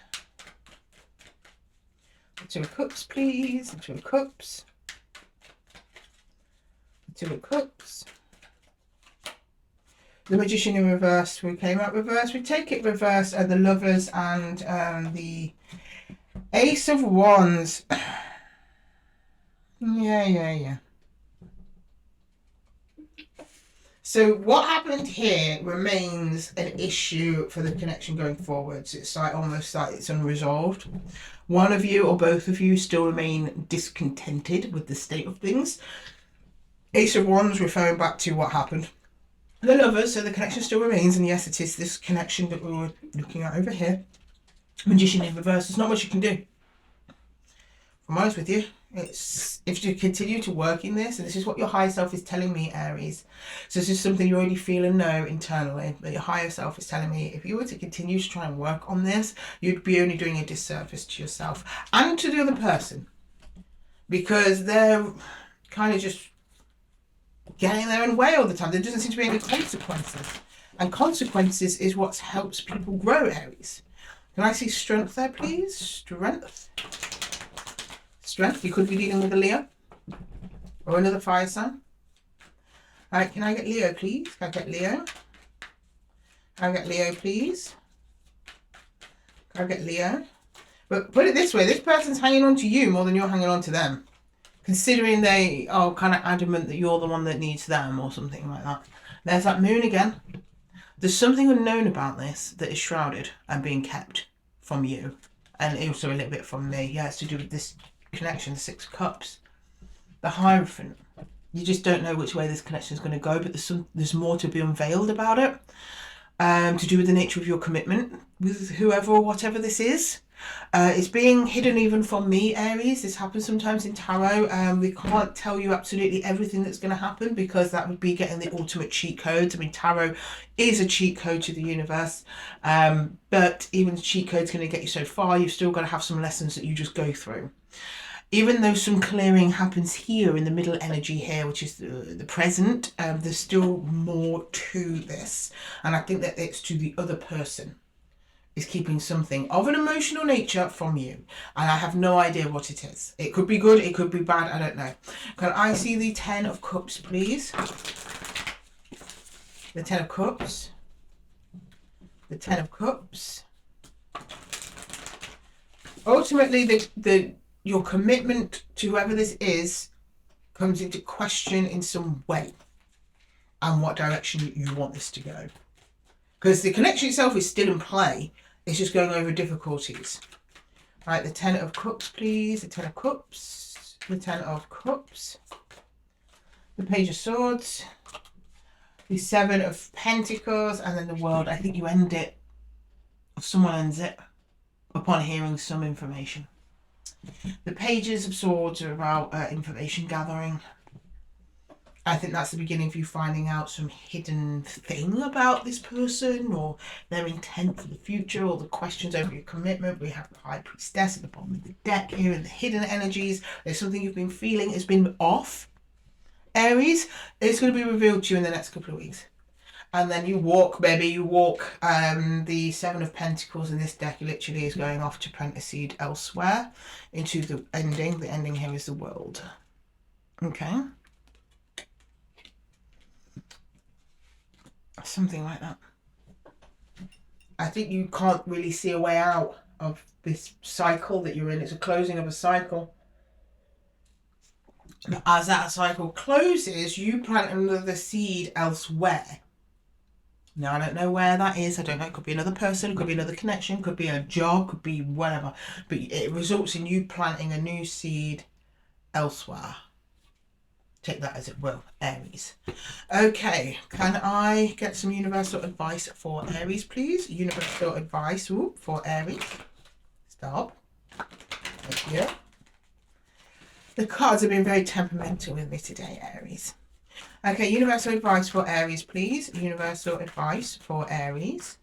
The Two of Cups, please. The Two of Cups. The Two of Cups. The Magician in reverse. We came out reverse. We take it reverse. The Lovers and the Ace of Wands. Yeah. So what happened here remains an issue for the connection going forwards. It's like almost like it's unresolved. One of you or both of you still remain discontented with the state of things. Ace of Wands referring back to what happened. The Lovers, so the connection still remains, and yes, it is this connection that we were looking at over here. Magician in reverse. There's not much you can do. If I'm honest with you, it's if you continue to work in this, and this is what your higher self is telling me, Aries. So this is something you already feel and know internally, but your higher self is telling me if you were to continue to try and work on this, you'd be only doing a disservice to yourself and to the other person, because they're kind of just getting in their own way all the time. There doesn't seem to be any consequences, and consequences is what helps people grow, Aries. Can I see strength there, please? Strength. You could be dealing with a Leo or another fire sign. All right, can I get Leo, please? Can I get Leo? Can I get Leo, please? Can I get Leo? But put it this way, this person's hanging on to you more than you're hanging on to them, considering they are kind of adamant that you're the one that needs them or something like that. There's that moon again. There's something unknown about this that is shrouded and being kept from you, and also a little bit from me. Yeah, it's to do with this connection, the Six of Cups. The Hierophant. You just don't know which way this connection is going to go, but there's more to be unveiled about it. To do with the nature of your commitment with whoever or whatever this is. It's being hidden even from me, Aries. This happens sometimes in tarot. We can't tell you absolutely everything that's going to happen, because that would be getting the ultimate cheat codes. I mean, tarot is a cheat code to the universe, but even the cheat code's going to get you so far. You've still got to have some lessons that you just go through. Even though some clearing happens here in the middle energy here, which is the present, there's still more to this. And I think that it's to the other person is keeping something of an emotional nature from you. And I have no idea what it is. It could be good, it could be bad, I don't know. Can I see the Ten of Cups, please? The Ten of Cups. The Ten of Cups. Ultimately, your commitment to whoever this is comes into question in some way, and what direction you want this to go. Because the connection itself is still in play, it's just going over difficulties. Right, the Ten of Cups, please. The Ten of Cups. The Ten of Cups. The Page of Swords. The Seven of Pentacles, and then the World. I think you end it, or someone ends it, upon hearing some information. The Pages of Swords are about information gathering. I think that's the beginning of you finding out some hidden thing about this person, or their intent for the future, or the questions over your commitment. We have the High Priestess at the bottom of the deck here, and the hidden energies. There's something you've been feeling has been off, Aries. It's going to be revealed to you in the next couple of weeks. And then you walk, baby, you walk. The Seven of Pentacles in this deck literally is going off to plant a seed elsewhere into the ending. The ending here is the World. Okay. Something like that. I think you can't really see a way out of this cycle that you're in. It's a closing of a cycle. As that cycle closes, you plant another seed elsewhere. Now, I don't know where that is. I don't know. It could be another person, could be another connection, could be a job, could be whatever. But it results in you planting a new seed elsewhere. Take that as it will, Aries. Okay, can I get some universal advice for Aries, please? Universal advice for Aries. Stop. Thank you. The cards have been very temperamental with me today, Aries. Okay, universal advice for Aries, please. Universal advice for Aries.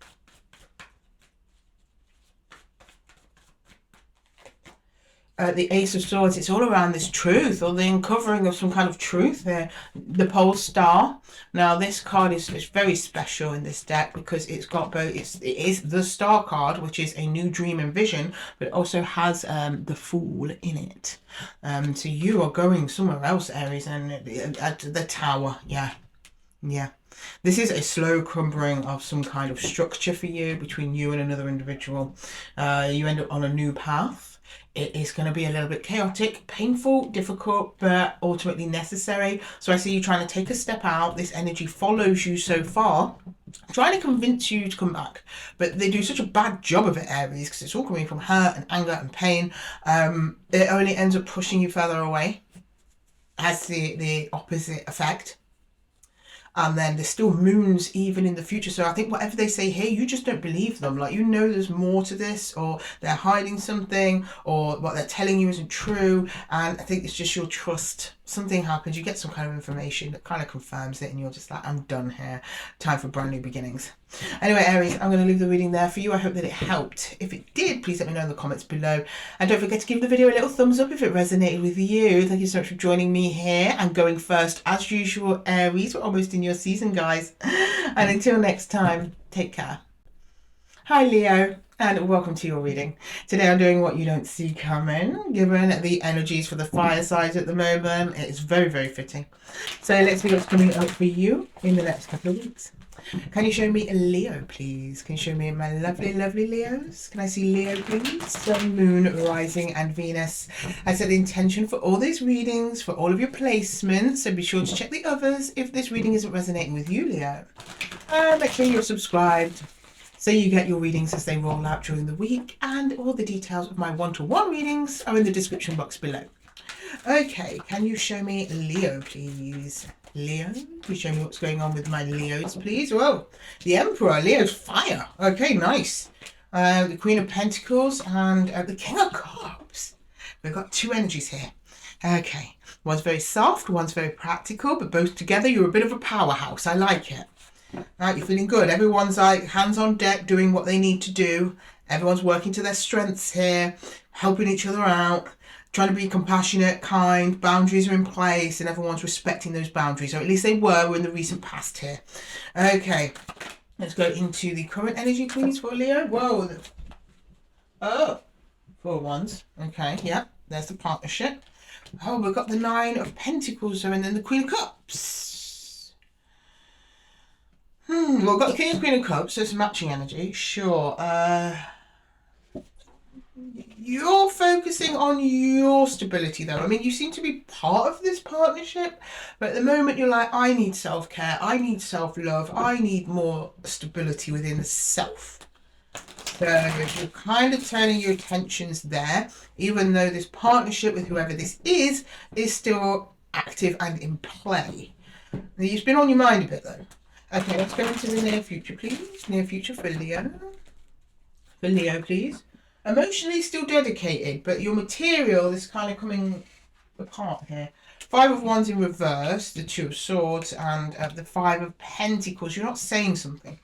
The Ace of Swords, it's all around this truth or the uncovering of some kind of truth there. The Pole Star. Now, this card is very special in this deck because it's got both. It is the Star card, which is a new dream and vision, but it also has the Fool in it. So you are going somewhere else, Aries, and at the Tower. Yeah. This is a slow crumbling of some kind of structure for you between you and another individual. You end up on a new path. It is going to be a little bit chaotic, painful, difficult, but ultimately necessary. So I see you trying to take a step out. This energy follows you so far, trying to convince you to come back. But they do such a bad job of it, Aries, because it's all coming from hurt and anger and pain. It only ends up pushing you further away. Has the opposite effect. And then there's still moons even in the future. So I think whatever they say here, you just don't believe them. Like, you know there's more to this, or they're hiding something, or what they're telling you isn't true. And I think it's just your trust. Something happens, you get some kind of information that kind of confirms it, and you're just like, I'm done here. Time for brand new beginnings. Anyway, Aries, I'm going to leave the reading there for you. I hope that it helped. If it did, please let me know in the comments below. And don't forget to give the video a little thumbs up if it resonated with you. Thank you so much for joining me here and going first. As usual, Aries, we're almost in your season, guys. And until next time, take care. Hi, Leo, and welcome to your reading. Today I'm doing what you don't see coming, given the energies for the fire signs at the moment. It's very, very fitting. So let's see what's coming up for you in the next couple of weeks. Can you show me a Leo, please? Can you show me my lovely, lovely Leos? Can I see Leo, please? Sun, Moon, Rising, and Venus. I set the intention for all these readings, for all of your placements, so be sure to check the others if this reading isn't resonating with you, Leo. And make sure you're subscribed so you get your readings as they roll out during the week, and all the details of my one-to-one readings are in the description box below. Okay, can you show me Leo, please? Leo, can you show me what's going on with my Leos, please? Whoa, the Emperor, Leo's fire. Okay, nice. The Queen of Pentacles and the King of Cups. We've got two energies here. Okay, one's very soft, one's very practical, but both together you're a bit of a powerhouse. I like it. Right, you're feeling good. Everyone's like hands on deck doing what they need to do. Everyone's working to their strengths here, helping each other out, trying to be compassionate, kind, boundaries are in place, and everyone's respecting those boundaries, or at least they were in the recent past here. Okay, let's go into the current energy, please, for Leo. Whoa. Oh, 4 wands. Okay, yeah, there's the partnership. Oh, we've got the 9 of Pentacles, and then the Queen of Cups. Well, we've got the King and Queen of Cups, so it's matching energy. Sure. You're focusing on your stability, though. I mean, you seem to be part of this partnership, but at the moment you're like, I need self-care, I need self-love, I need more stability within the self. So you're kind of turning your attentions there, even though this partnership with whoever this is still active and in play. It's been on your mind a bit, though. Okay, let's go into the near future, please. Near future for Leo. For Leo, please. Emotionally still dedicated, but your material is kind of coming apart here. 5 of Wands in reverse, the 2 of Swords, and the 5 of Pentacles. You're not saying something,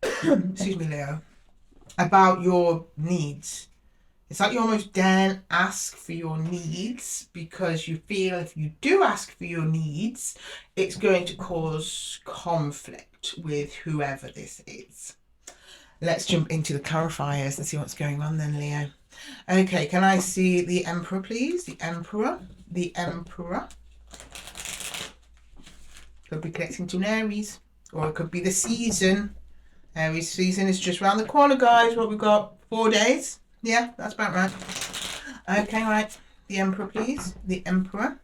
excuse me, Leo, about your needs. It's like you almost daren't ask for your needs because you feel if you do ask for your needs, it's going to cause conflict with whoever this is. Let's jump into the clarifiers and see what's going on then, Leo. Okay, can I see the Emperor, please? The Emperor. The Emperor. Could be connecting to an Aries, or it could be the season. Aries season is just around the corner, guys. What we've got? 4 days. Yeah, that's about right. Okay, right. The Emperor, please. The Emperor.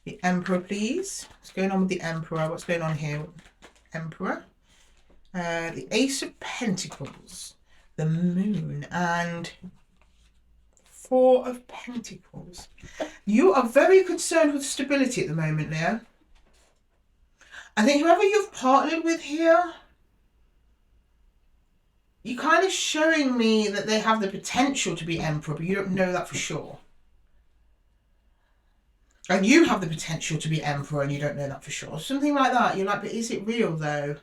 The Emperor, please. What's going on with the Emperor? What's going on here? Emperor. The Ace of Pentacles. The Moon. And Four of Pentacles. You are very concerned with stability at the moment, Leo. I think whoever you've partnered with here, you're kind of showing me that they have the potential to be Emperor, but you don't know that for sure. And you have the potential to be Emperor and you don't know that for sure. Something like that. You're like, but is it real though?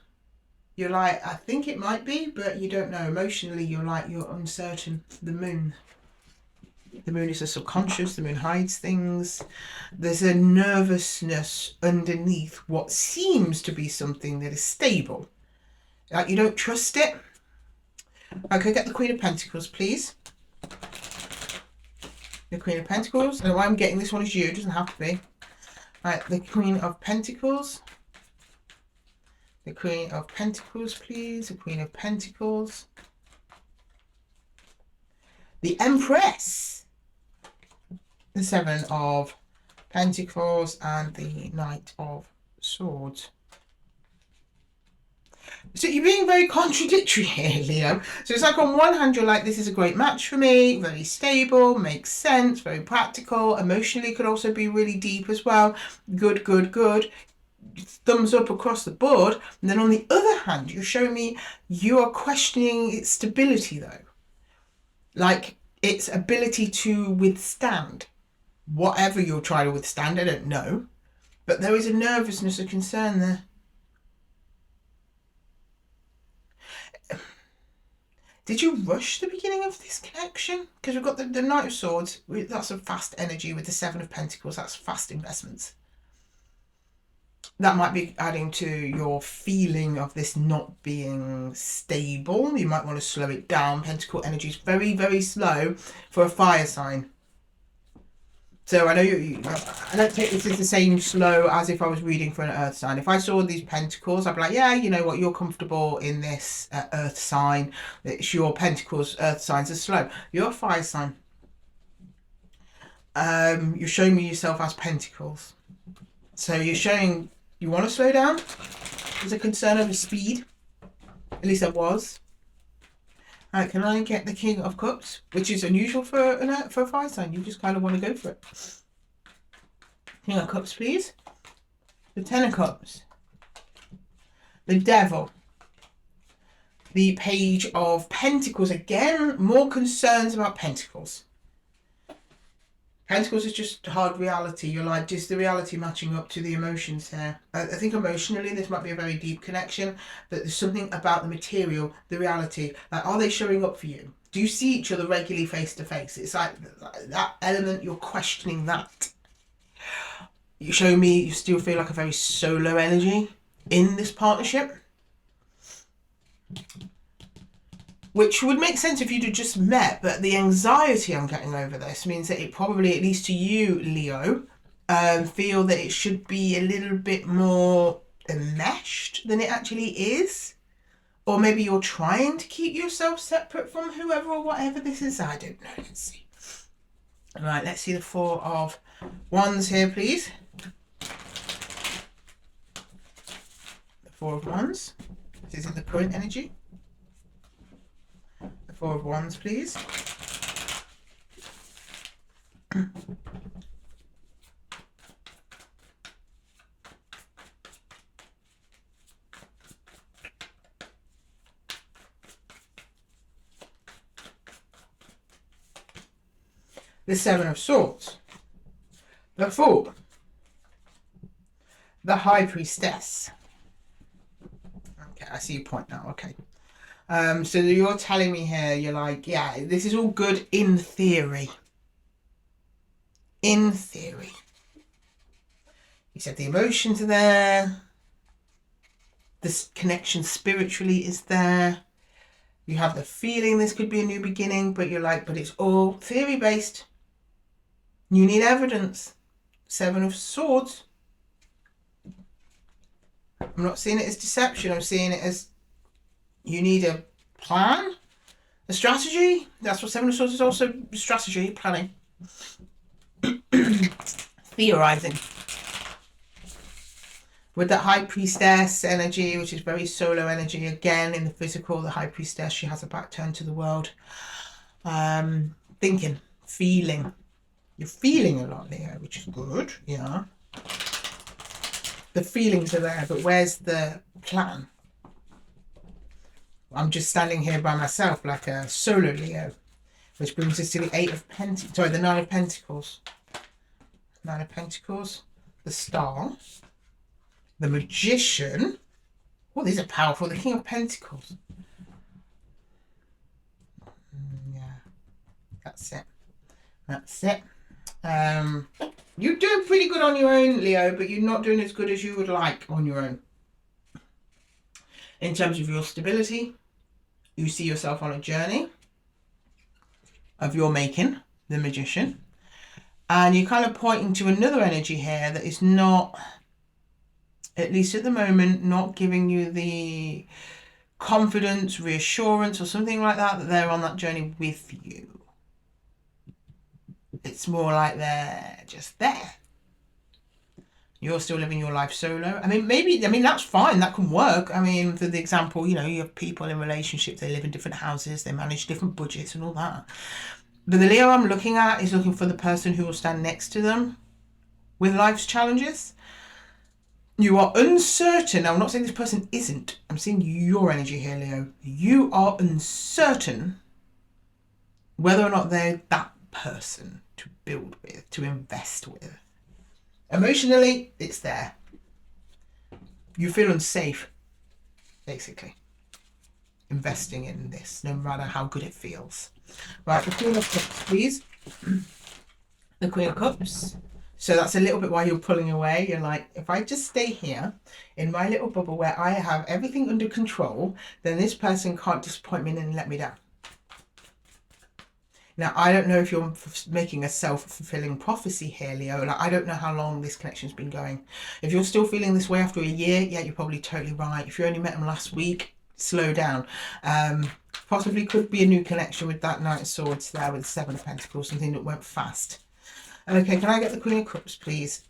You're like, I think it might be, but you don't know. Emotionally, you're like, you're uncertain. The Moon. The Moon is the subconscious. The Moon hides things. There's a nervousness underneath what seems to be something that is stable. Like you don't trust it. Okay, get the Queen of Pentacles, please. The Queen of Pentacles. And why I'm getting this one is you. It doesn't have to be. Right, the Queen of Pentacles. The Queen of Pentacles, please. The Queen of Pentacles. The Empress. The Seven of Pentacles and the Knight of Swords. So you're being very contradictory here, Leo. So it's like on one hand, you're like, this is a great match for me, very stable, makes sense, very practical. Emotionally could also be really deep as well. Good, good, good. Thumbs up across the board. And then on the other hand, you're showing me you are questioning its stability though. Like its ability to withstand whatever you're trying to withstand. I don't know. But there is a nervousness, a concern there. Did you rush the beginning of this connection? Because we've got the Knight of Swords. That's a fast energy with the Seven of Pentacles. That's fast investments. That might be adding to your feeling of this not being stable. You might want to slow it down. Pentacle energy is very, very slow for a fire sign. So I know I don't take this as the same slow as if I was reading for an earth sign. If I saw these pentacles, I'd be like, yeah, you know what, you're comfortable in this earth sign. It's your pentacles, earth signs are slow. You're a fire sign. You're showing me yourself as pentacles. So you're showing you want to slow down. There's a concern over speed. At least there was. Alright, can I get the King of Cups? Which is unusual for a fire sign. You just kind of want to go for it. King of Cups, please. The Ten of Cups. The Devil. The Page of Pentacles. Again, more concerns about Pentacles. Pentacles is just hard reality. You're like, just the reality matching up to the emotions here. I think emotionally this might be a very deep connection, but there's something about the material, the reality. Like, are they showing up for you? Do you see each other regularly face to face? It's like that element, you're questioning that. You show me you still feel like a very solo energy in this partnership. Which would make sense if you'd have just met, but the anxiety I'm getting over this means that it probably, at least to you, Leo, feel that it should be a little bit more enmeshed than it actually is. Or maybe you're trying to keep yourself separate from whoever or whatever this is. I don't know. Let's see. All right, let's see the Four of Wands here, please. The Four of Wands. This is in the current energy. Four of Wands, please. The Seven of Swords. The Fool. The High Priestess. Okay, I see your point now. Okay. So you're telling me here, you're like, yeah, this is all good in theory. In theory. You said the emotions are there. This connection spiritually is there. You have the feeling this could be a new beginning, but you're like, but it's all theory based. You need evidence. Seven of Swords. I'm not seeing it as deception. I'm seeing it as you need a plan, a strategy. That's what Seven of Swords is, also strategy, planning, theorizing. With that High Priestess energy, which is very solo energy, again in the physical, the High Priestess, she has her back turned to the world. Thinking, feeling. You're feeling a lot, Leo, which is good, yeah. The feelings are there, but where's the plan? I'm just standing here by myself like a solo Leo, which brings us to the the Nine of Pentacles. Nine of Pentacles, the Star, the Magician. Oh, these are powerful. The King of Pentacles. Yeah, that's it. That's it. You're doing pretty good on your own, Leo, but you're not doing as good as you would like on your own. In terms of your stability, you see yourself on a journey of your making, the Magician. And you're kind of pointing to another energy here that is not, at least at the moment, not giving you the confidence, reassurance, or something like that, that they're on that journey with you. It's more like they're just there. You're still living your life solo. I mean, that's fine. That can work. I mean, for the example, you know, you have people in relationships, they live in different houses, they manage different budgets and all that. But the Leo I'm looking at is looking for the person who will stand next to them with life's challenges. You are uncertain. Now, I'm not saying this person isn't. I'm seeing your energy here, Leo. You are uncertain whether or not they're that person to build with, to invest with. Emotionally, it's there. You feel unsafe, basically, investing in this, no matter how good it feels. Right, the Queen of Cups, please. The Queen of Cups. So that's a little bit why you're pulling away. You're like, if I just stay here in my little bubble where I have everything under control, then this person can't disappoint me and let me down. Now, I don't know if you're making a self-fulfilling prophecy here, Leo. Like, I don't know how long this connection's been going. If you're still feeling this way after a year, yeah, you're probably totally right. If you only met them last week, slow down. Possibly could be a new connection with that Knight of Swords there with the Seven of Pentacles, something that went fast. Okay, can I get the Queen of Cups, please?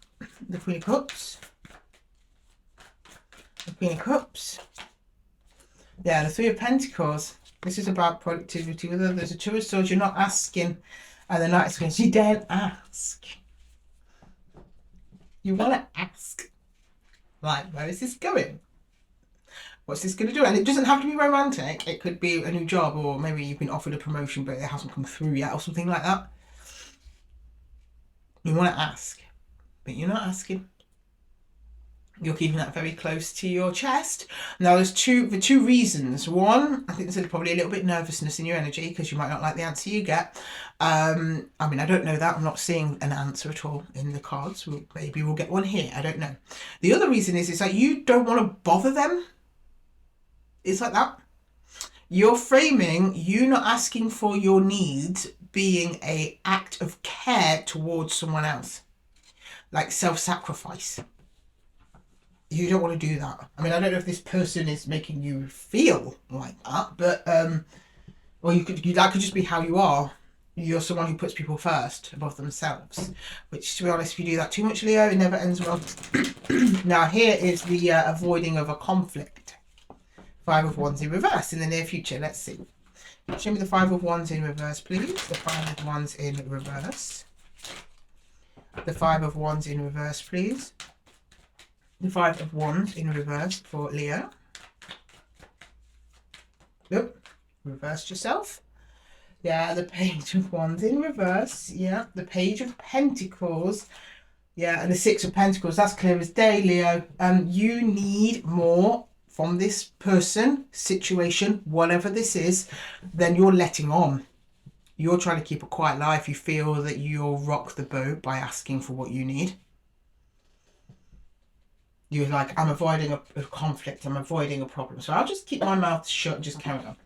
The Queen of Cups. The Queen of Cups. Yeah, the Three of Pentacles. This is about productivity. Whether there's a Two of Swords, you're not asking. And the Knight of Swords, you don't ask. You want to ask. Like, where is this going? What's this going to do? And it doesn't have to be romantic. It could be a new job, or maybe you've been offered a promotion but it hasn't come through yet, or something like that. You want to ask, but you're not asking. You're keeping that very close to your chest. Now, there's two reasons. One, I think there's probably a little bit of nervousness in your energy because you might not like the answer you get. I mean, I don't know that. I'm not seeing an answer at all in the cards. Maybe we'll get one here. I don't know. The other reason is it's like you don't want to bother them. It's like that. You're framing you not asking for your needs being an act of care towards someone else. Like self-sacrifice. You don't want to do that. I mean, I don't know if this person is making you feel like that, but or that could just be how you are. You're someone who puts people first above themselves, which, to be honest, if you do that too much, Leo, it never ends well. Now, here is the avoiding of a conflict. Five of Wands in reverse in the near future. Let's see. Show me the Five of Wands in reverse, please. The Five of Wands in reverse. The Five of Wands in reverse, please. The Five of Wands in reverse for Leo. Nope. Reversed yourself. Yeah, the Page of Wands in reverse. Yeah, the Page of Pentacles. Yeah, and the Six of Pentacles. That's clear as day, Leo. You need more from this person, situation, whatever this is, then you're letting on. You're trying to keep a quiet life. You feel that you'll rock the boat by asking for what you need. You're like, I'm avoiding a conflict, I'm avoiding a problem. So I'll just keep my mouth shut and just carry on.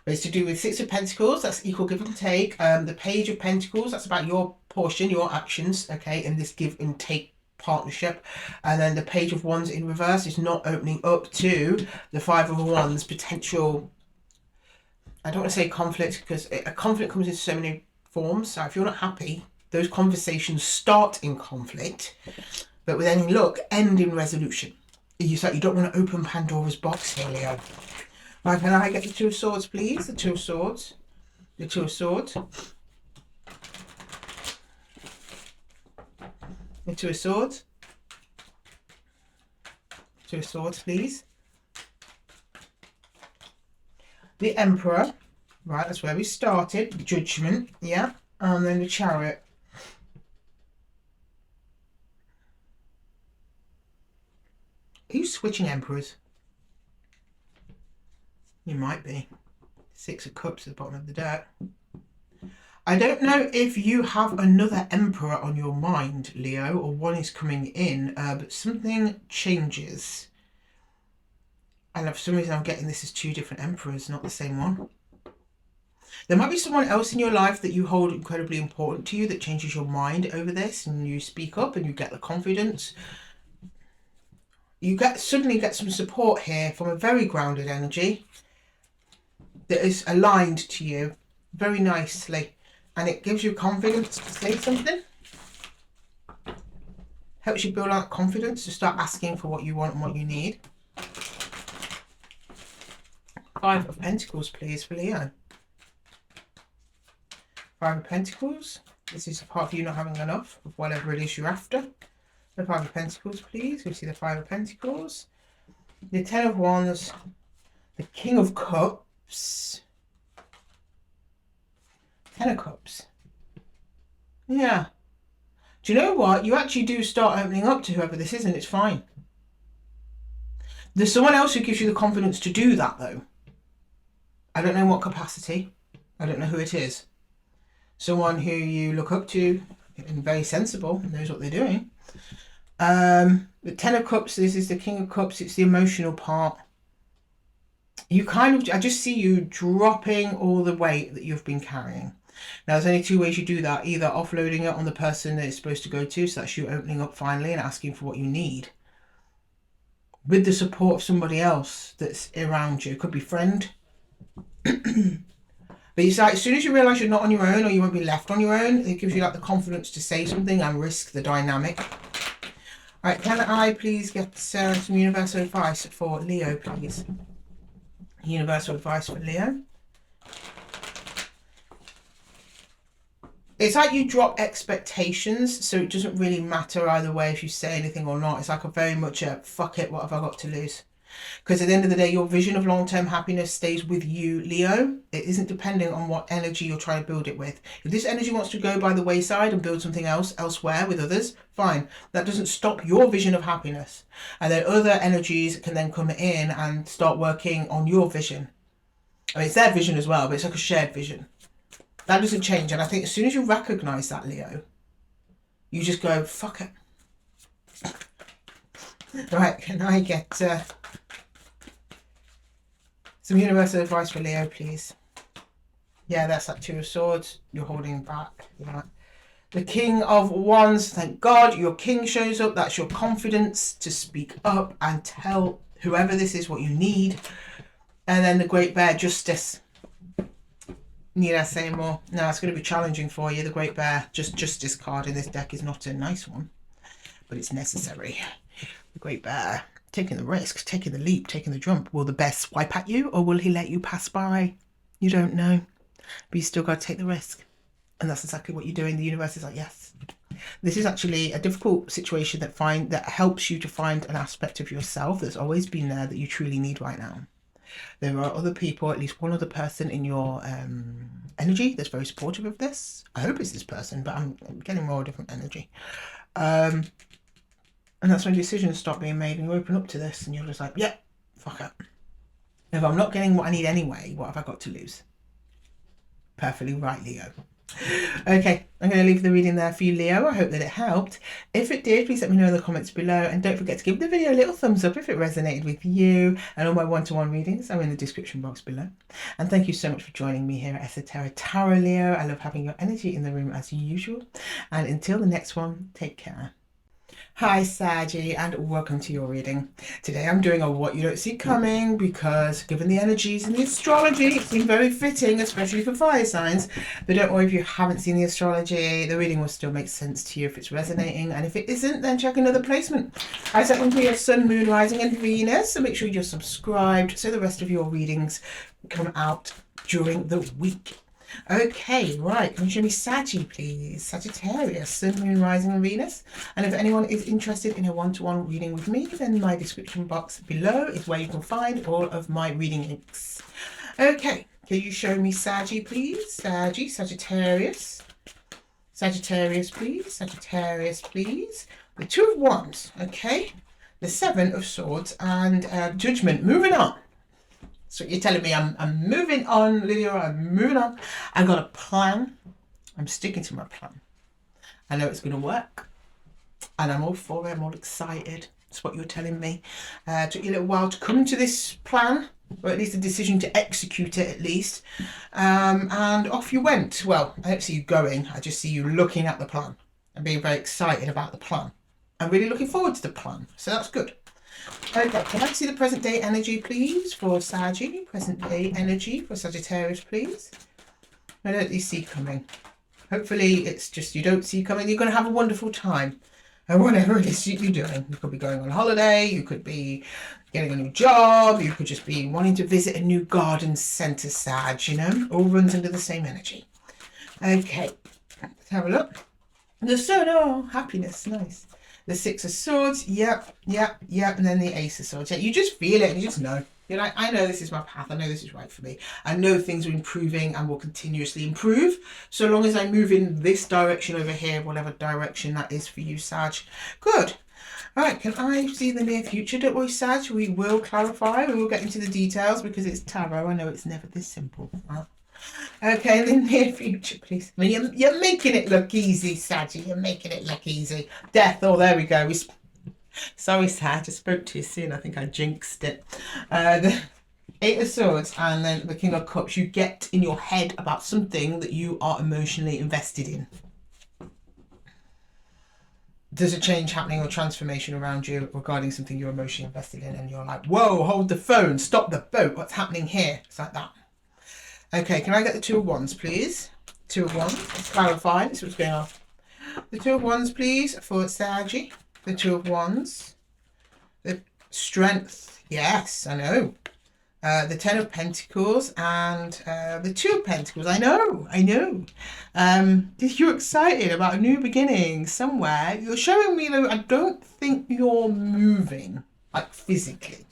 But it's to do with Six of Pentacles, that's equal give and take. The Page of Pentacles, that's about your portion, your actions, okay, in this give and take partnership. And then the Page of Wands in reverse is not opening up to the Five of Wands potential. I don't want to say conflict, because a conflict comes in so many forms. So if you're not happy, those conversations start in conflict, but then look, end in resolution. You said you don't want to open Pandora's box here, Leo. Right, can I get the Two of Swords, please? The Two of Swords. The Two of Swords. The Two of Swords. Two of Swords, please. The Emperor. Right, that's where we started. Judgment, yeah. And then the Chariot. Are you switching Emperors? You might be. Six of Cups at the bottom of the deck. I don't know if you have another Emperor on your mind, Leo, or one is coming in, but something changes. And for some reason I'm getting this as two different Emperors, not the same one. There might be someone else in your life that you hold incredibly important to you that changes your mind over this, and you speak up and you get the confidence. You suddenly get some support here from a very grounded energy that is aligned to you very nicely, and it gives you confidence to say something. Helps you build out confidence to start asking for what you want and what you need. Five of Pentacles, please, for Leo. Five of Pentacles. This is a part of you not having enough of whatever it is you're after. The Five of Pentacles, please. We see the Five of Pentacles. The Ten of Wands. The King of Cups. Ten of Cups. Yeah. Do you know what? You actually do start opening up to whoever this is, and it's fine. There's someone else who gives you the confidence to do that, though. I don't know what capacity. I don't know who it is. Someone who you look up to and very sensible, knows what they're doing. The Ten of Cups, this is the King of Cups. It's the emotional part. You kind of, I just see you dropping all the weight that you've been carrying. Now, there's only two ways you do that. Either offloading it on the person that it's supposed to go to, so that's you opening up finally and asking for what you need, with the support of somebody else that's around you. It could be friend. But it's like, as soon as you realise you're not on your own, or you won't be left on your own, it gives you like the confidence to say something and risk the dynamic. Alright, can I please get some universal advice for Leo, please? Universal advice for Leo. It's like you drop expectations, so it doesn't really matter either way if you say anything or not. It's like a very much a, fuck it, what have I got to lose? Because at the end of the day, your vision of long-term happiness stays with you, Leo. It isn't depending on what energy you're trying to build it with. If this energy wants to go by the wayside and build something else elsewhere with others, fine. That doesn't stop your vision of happiness. And then other energies can then come in and start working on your vision. I mean, it's their vision as well, but it's like a shared vision. That doesn't change. And I think as soon as you recognise that, Leo, you just go, fuck it. Right, can I get some universal advice for Leo, please? Yeah, that's that Two of Swords. You're holding back. Yeah. The King of Wands. Thank God your king shows up. That's your confidence to speak up and tell whoever this is what you need. And then the Great Bear, Justice. Need I say more? No, it's going to be challenging for you. The Great Bear, Justice card in this deck is not a nice one, but it's necessary. The Great Bear, taking the risk, taking the leap, taking the jump. Will the bear swipe at you, or will he let you pass by? You don't know, but you still got to take the risk. And that's exactly what you're doing. The universe is like, yes. This is actually a difficult situation that helps you to find an aspect of yourself that's always been there that you truly need right now. There are other people, at least one other person in your energy that's very supportive of this. I hope it's this person, but I'm getting more different energy. And that's when decisions start being made and you open up to this and you're just like, yeah, fuck it. If I'm not getting what I need anyway, what have I got to lose? Perfectly right, Leo. Okay, I'm going to leave the reading there for you, Leo. I hope that it helped. If it did, please let me know in the comments below, and don't forget to give the video a little thumbs up if it resonated with you. And all my one-to-one readings are in the description box below. And thank you so much for joining me here at Esotera Tarot, Leo. I love having your energy in the room as usual. And until the next one, take care. Hi Saggy, and welcome to your reading. Today I'm doing a what you don't see coming because given the energies in the astrology, it seems very fitting, especially for fire signs. But don't worry if you haven't seen the astrology, the reading will still make sense to you if it's resonating, and if it isn't, then check another placement. I set them for your sun, moon, rising and Venus, so make sure you're subscribed so the rest of your readings come out during the week. Okay, right. Can you show me Saggy, please? Sagittarius, Sun, Moon, Rising, and Venus. And if anyone is interested in a one-to-one reading with me, then my description box below is where you can find all of my reading links. Okay, can you show me Saggy, please? Saggy, Sagittarius. Sagittarius, please. Sagittarius, please. The Two of Wands, okay. The Seven of Swords and Judgment. Moving on. So you're telling me I'm moving on, Lydia, I'm moving on. I've got a plan. I'm sticking to my plan. I know it's going to work. And I'm all for it. I'm all excited. That's what you're telling me. Took you a little while to come to this plan, or at least a decision to execute it at least. And off you went. Well, I don't see you going. I just see you looking at the plan and being very excited about the plan. I'm really looking forward to the plan. So that's good. Okay, can I see the present day energy, please, for Saggy? Present day energy for Sagittarius, please. I don't see coming. Hopefully it's just you don't see coming. You're going to have a wonderful time. And whatever it is you're doing. You could be going on holiday. You could be getting a new job. You could just be wanting to visit a new garden centre, Sag, you know? All runs under the same energy. Okay, let's have a look. The sun, oh, happiness, nice. The Six of Swords, yep, and then the Ace of Swords. Yeah, you just feel it, you just know. You're like, I know this is my path, I know this is right for me. I know things are improving and will continuously improve, so long as I move in this direction over here, whatever direction that is for you, Sag. Good. All right, can I see the near future? Don't worry, Sag, we will clarify, we will get into the details because it's tarot. I know it's never this simple. Okay, the near future, please. I mean, you're making it look easy, Saggy. You're making it look easy. Death. Oh, there we go. Sorry, Sag. I spoke to you soon. I think I jinxed it. The Eight of Swords and then the King of Cups. You get in your head about something that you are emotionally invested in. There's a change happening or transformation around you regarding something you're emotionally invested in, and you're like, whoa, hold the phone, stop the boat. What's happening here? It's like that. Okay, can I get the Two of Wands, please? Two of Wands. Let's clarify. This is what's going on. The Two of Wands, please, for Saggy. The Two of Wands. The Strength. Yes, I know. The Ten of Pentacles and the Two of Pentacles. I know. You're excited about a new beginning somewhere. You're showing me, though, I don't think you're moving, like physically.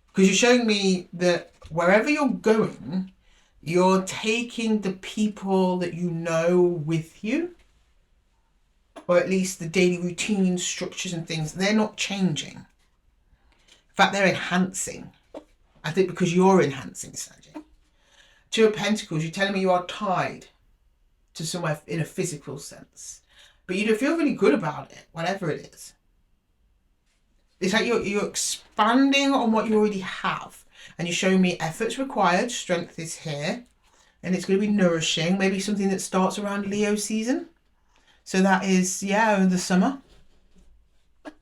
Because you're showing me that wherever you're going, you're taking the people that you know with you, or at least the daily routines, structures and things. They're not changing. In fact, they're enhancing. I think because you're enhancing, Sajid. Two of Pentacles, you're telling me you are tied to somewhere in a physical sense, but you don't feel really good about it, whatever it is. It's like you're expanding on what you already have. And you're showing me efforts required. Strength is here. And it's going to be nourishing. Maybe something that starts around Leo season. So that is, yeah, the summer. But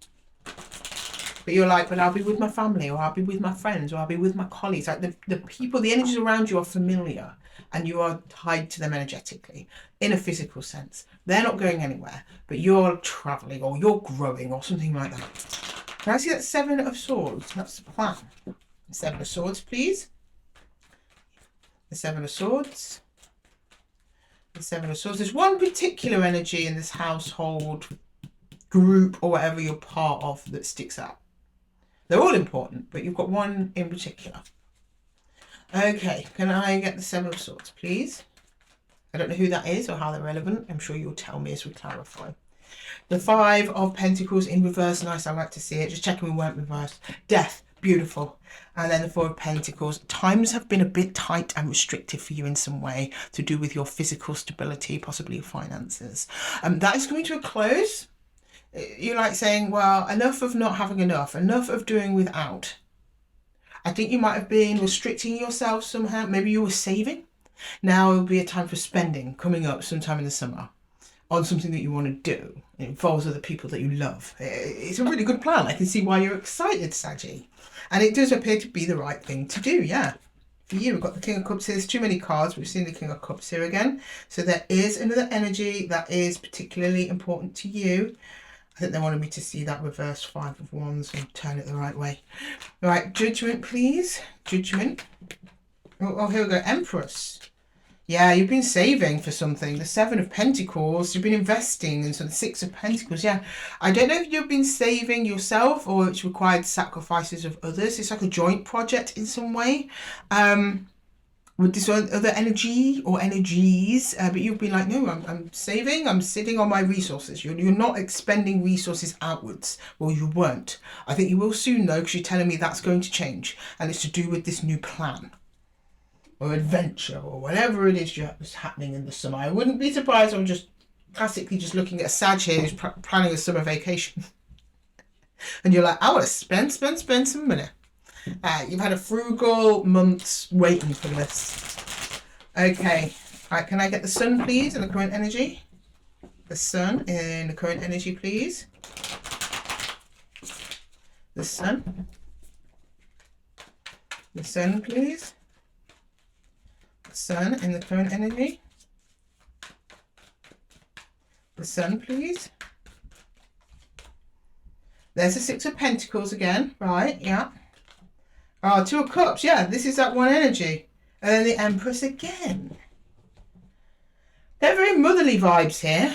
you're like, but I'll be with my family, or I'll be with my friends, or I'll be with my colleagues. Like the people, the energies around you are familiar. And you are tied to them energetically in a physical sense. They're not going anywhere. But you're travelling, or you're growing, or something like that. Can I see that Seven of Swords? That's the plan. The Seven of Swords, please. The Seven of Swords. The Seven of Swords. There's one particular energy in this household group or whatever you're part of that sticks out. They're all important, but you've got one in particular. Okay, can I get the Seven of Swords, please? I don't know who that is or how they're relevant. I'm sure you'll tell me as we clarify. The Five of Pentacles in reverse. Nice, I like to see it. Just checking we weren't reversed. Death. Beautiful. And then the Four of Pentacles. Times have been a bit tight and restrictive for you in some way to do with your physical stability, possibly your finances. That is coming to a close. You're like saying, well, enough of not having enough of doing without. I think you might have been restricting yourself somehow. Maybe you were saving. Now it will be a time for spending coming up sometime in the summer. on something that you want to do. It involves other people that you love. It's a really good plan. I can see why you're excited, Saggy. And it does appear to be the right thing to do, yeah. For you, we've got the King of Cups here. There's too many cards. We've seen the King of Cups here again. So there is another energy that is particularly important to you. I think they wanted me to see that reverse Five of Wands and turn it the right way. All right, Judgment, please. Judgment. Oh, here we go. Empress. Yeah, you've been saving for something. The Seven of Pentacles, you've been investing. And so the Six of Pentacles, yeah. I don't know if you've been saving yourself or it's required sacrifices of others. It's like a joint project in some way. With this other energy or energies, but you've been like, no, I'm saving, I'm sitting on my resources. You're not expending resources outwards. Well, you weren't. I think you will soon though, because you're telling me that's going to change. And it's to do with this new plan or adventure or whatever it is that's happening in the summer. I wouldn't be surprised. I'm just classically just looking at a Sag here who's planning a summer vacation. And you're like, I want to spend some money. You've had a frugal months waiting for this. Okay. All right, can I get the Sun, please, in the current energy? The Sun in the current energy, please. The Sun. The Sun, please. The Sun in the current energy. The Sun, please. There's the Six of Pentacles again. Right, yeah. Oh, Two of Cups. Yeah, this is that one energy. And then the Empress again. They're very motherly vibes here.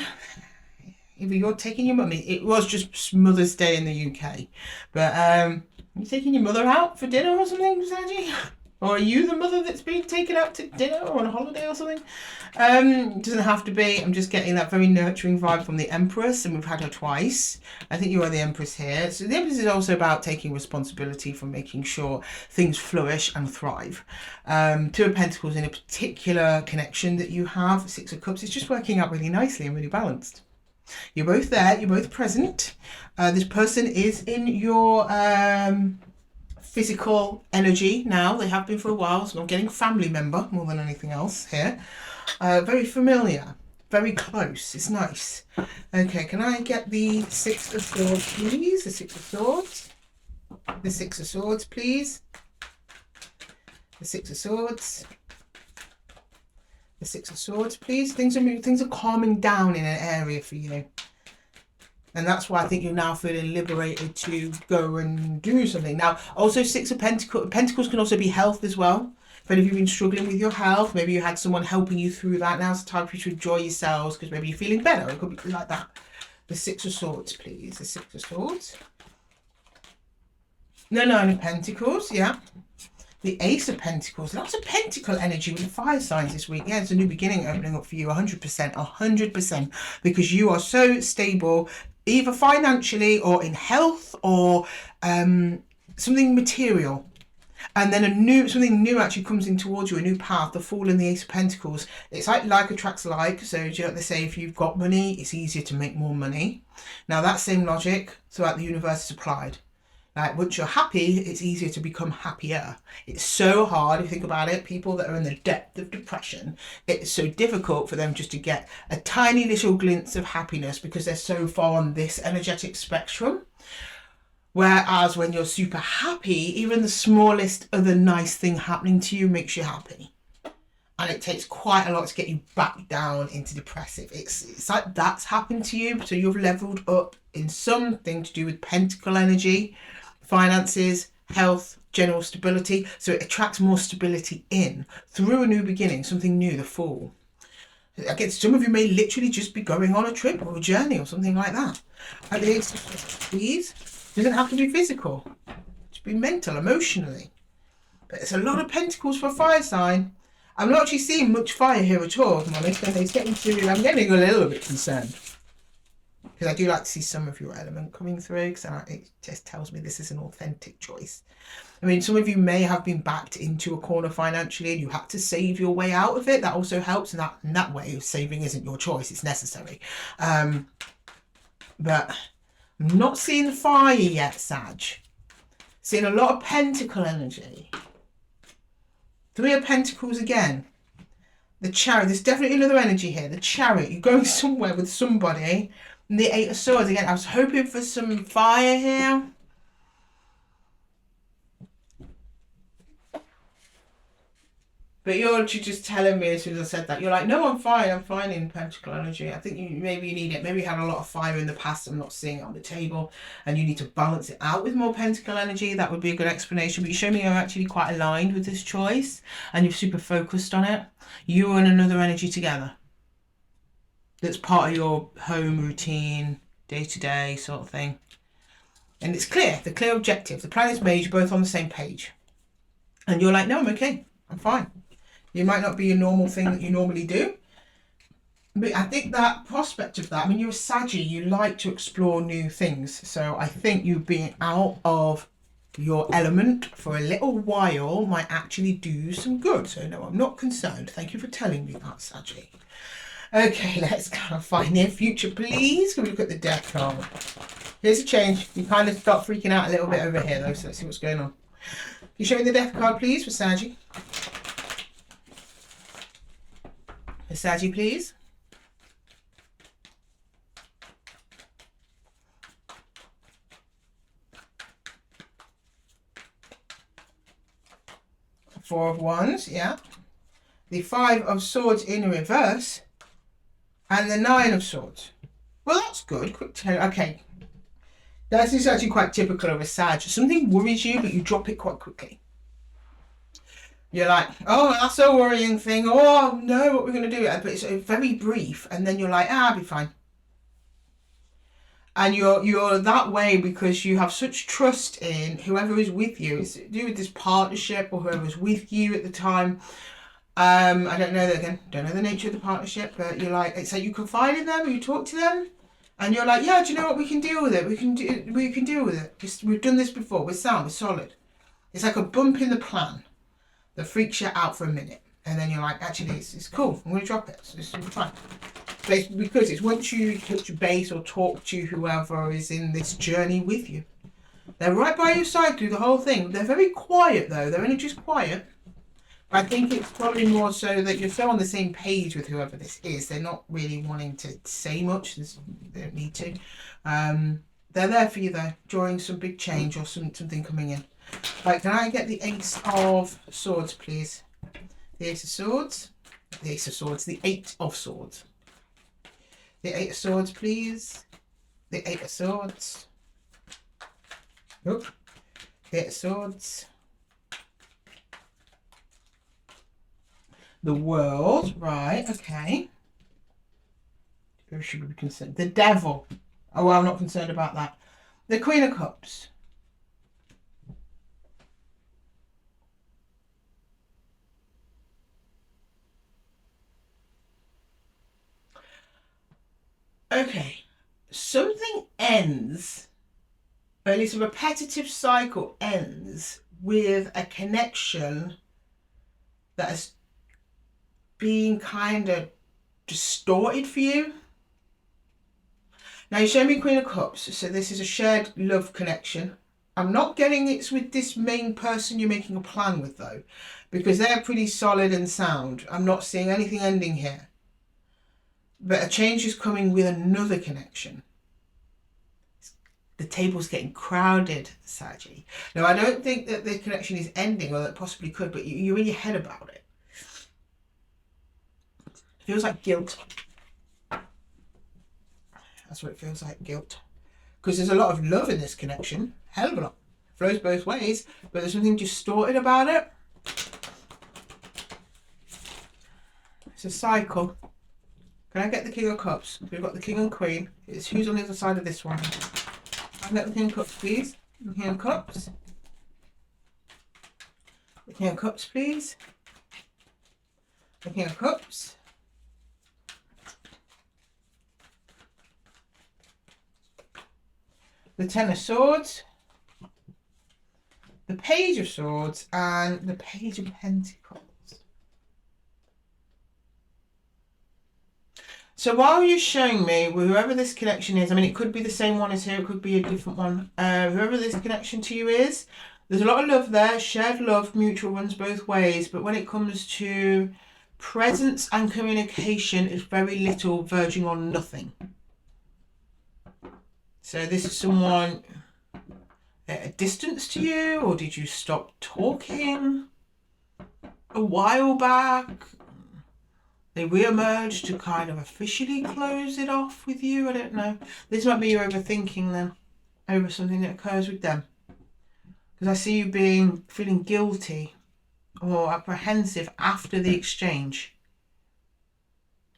If you're taking your mummy, it was just Mother's Day in the UK. But you taking your mother out for dinner or something, Saggy? Or are you the mother that's being taken out to dinner or on a holiday or something? It doesn't have to be. I'm just getting that very nurturing vibe from the Empress, and we've had her twice. I think you are the Empress here. So the Empress is also about taking responsibility for making sure things flourish and thrive. Two of Pentacles in a particular connection that you have, Six of Cups, it's just working out really nicely and really balanced. You're both there. You're both present. This person is in your physical energy now. They have been for a while, so I'm getting family member more than anything else here. Very familiar, very close. It's nice. Okay, can I get the Six of Swords, please? The Six of Swords. The Six of Swords, please. The Six of Swords. The Six of Swords, please. Things are calming down in an area for you. And that's why I think you're now feeling liberated to go and do something. Now, also Six of Pentacles. Pentacles can also be health as well. If any of you've been struggling with your health, maybe you had someone helping you through that. Now's the time for you to enjoy yourselves because maybe you're feeling better. It could be like that. The Six of Swords, please. The Six of Swords. The Nine of Pentacles, yeah. The Ace of Pentacles. Lots of pentacle energy with the fire signs this week. Yeah, it's a new beginning opening up for you. 100%. 100%. Because you are so stable, either financially or in health or something material. And then something new actually comes in towards you, a new path, the Fool and the Ace of Pentacles. It's like attracts like. So you know what they say, if you've got money, it's easier to make more money. Now that same logic throughout the universe is applied. Like once you're happy, it's easier to become happier. It's so hard, if you think about it, people that are in the depth of depression, it's so difficult for them just to get a tiny little glimpse of happiness because they're so far on this energetic spectrum. Whereas when you're super happy, even the smallest other nice thing happening to you makes you happy. And it takes quite a lot to get you back down into depressive. It's like that's happened to you. So you've leveled up in something to do with pentacle energy, finances, health, general stability. So it attracts more stability in through a new beginning, something new, the Fool. I guess some of you may literally just be going on a trip or a journey or something like that. And the Ace of Pentacles, please. Doesn't have to be physical. It should be mental, emotionally. But it's a lot of pentacles for a fire sign. I'm not actually seeing much fire here at all, if I'm honest. I'm getting a little bit concerned. Because I do like to see some of your element coming through, because it just tells me this is an authentic choice. I mean, some of you may have been backed into a corner financially and you had to save your way out of it. That also helps. And in that way, saving isn't your choice. It's necessary. But I'm not seeing the fire yet, Sag. Seeing a lot of pentacle energy. Three of Pentacles again. The Chariot. There's definitely another energy here. The Chariot. You're going somewhere with somebody. And the Eight of Swords. Again, I was hoping for some fire here. But you're just telling me as soon as I said that, you're like, no, I'm fine in Pentacle energy. I think maybe you need it. Maybe you had a lot of fire in the past, I'm not seeing it on the table, and you need to balance it out with more Pentacle energy. That would be a good explanation. But you show me you're actually quite aligned with this choice, and you're super focused on it. You and another energy together. That's part of your home routine, day-to-day sort of thing. And it's clear, the clear objective. The plan is made, you're both on the same page. And you're like, no, I'm okay. I'm fine. You might not be a normal thing that you normally do. But I think that prospect of that, I mean, you're a Saggy, you like to explore new things. So I think you being out of your element for a little while might actually do some good. So no, I'm not concerned. Thank you for telling me that, Saggy. Okay, let's go find near future, please. Can we look at the deck card? Here's a change. You kind of start freaking out a little bit over here, though, so let's see what's going on. Can you show me the death card, please, for Saggy? For Saggy, please. Four of Wands, yeah. The Five of Swords in reverse. And the Nine of Swords. Well, that's good. Quick turn. Okay. That is actually quite typical of a Sag. Something worries you, but you drop it quite quickly. You're like, oh, that's a worrying thing. Oh, no, what we're going to do. But it's very brief. And then you're like, I'll be fine. And you're that way because you have such trust in whoever is with you. It's to do with this partnership or whoever's with you at the time. I don't know that again. Don't know the nature of the partnership, but you're like, it's like you confide in them or you talk to them, and you're like, yeah, do you know what? We can deal with it. We can deal with it. We've done this before. We're sound. We're solid. It's like a bump in the plan that freaks you out for a minute, and then you're like, actually, it's cool. I'm gonna drop it. It's fine. But because it's once you touch base or talk to whoever is in this journey with you, they're right by your side through the whole thing. They're very quiet though. Their energy's quiet. I think it's probably more so that you're so on the same page with whoever this is. They're not really wanting to say much. They don't need to. They're there for you though, during some big change or something coming in. Right, can I get the Ace of Swords, please? The Ace of Swords. The Ace of Swords. The Eight of Swords. The Eight of Swords, please. The Eight of Swords. Oop. The Eight of Swords. The World, right, okay. Who should we be concerned? The Devil. Oh, well, I'm not concerned about that. The Queen of Cups. Okay, something ends, or at least a repetitive cycle ends with a connection that is being kind of distorted for you. Now you show me Queen of Cups, so this is a shared love connection. I'm not getting it's with this main person you're making a plan with though, because they're pretty solid and sound. I'm not seeing anything ending here. But a change is coming with another connection. The table's getting crowded, Saggy. Now I don't think that the connection is ending, or that possibly could, but you're in your head about it. It feels like guilt. That's what it feels like, guilt. Because there's a lot of love in this connection. Hell of a lot. Flows both ways, but there's something distorted about it. It's a cycle. Can I get the King of Cups? We've got the King and Queen. It's who's on the other side of this one. Can I get the King of Cups, please? The King of Cups. The King of Cups, please. The King of Cups. The Ten of Swords, the Page of Swords, and the Page of Pentacles. So while you're showing me whoever this connection is, I mean, it could be the same one as here, it could be a different one. Whoever this connection to you is, there's a lot of love there, shared love, mutual, runs both ways. But when it comes to Presence and communication is very little, verging on nothing. So this is someone at a distance to you, or did you stop talking a while back? They re-emerged to kind of officially close it off with you. I don't know. This might be you overthinking then, over something that occurs with them. Because I see you feeling guilty or apprehensive after the exchange.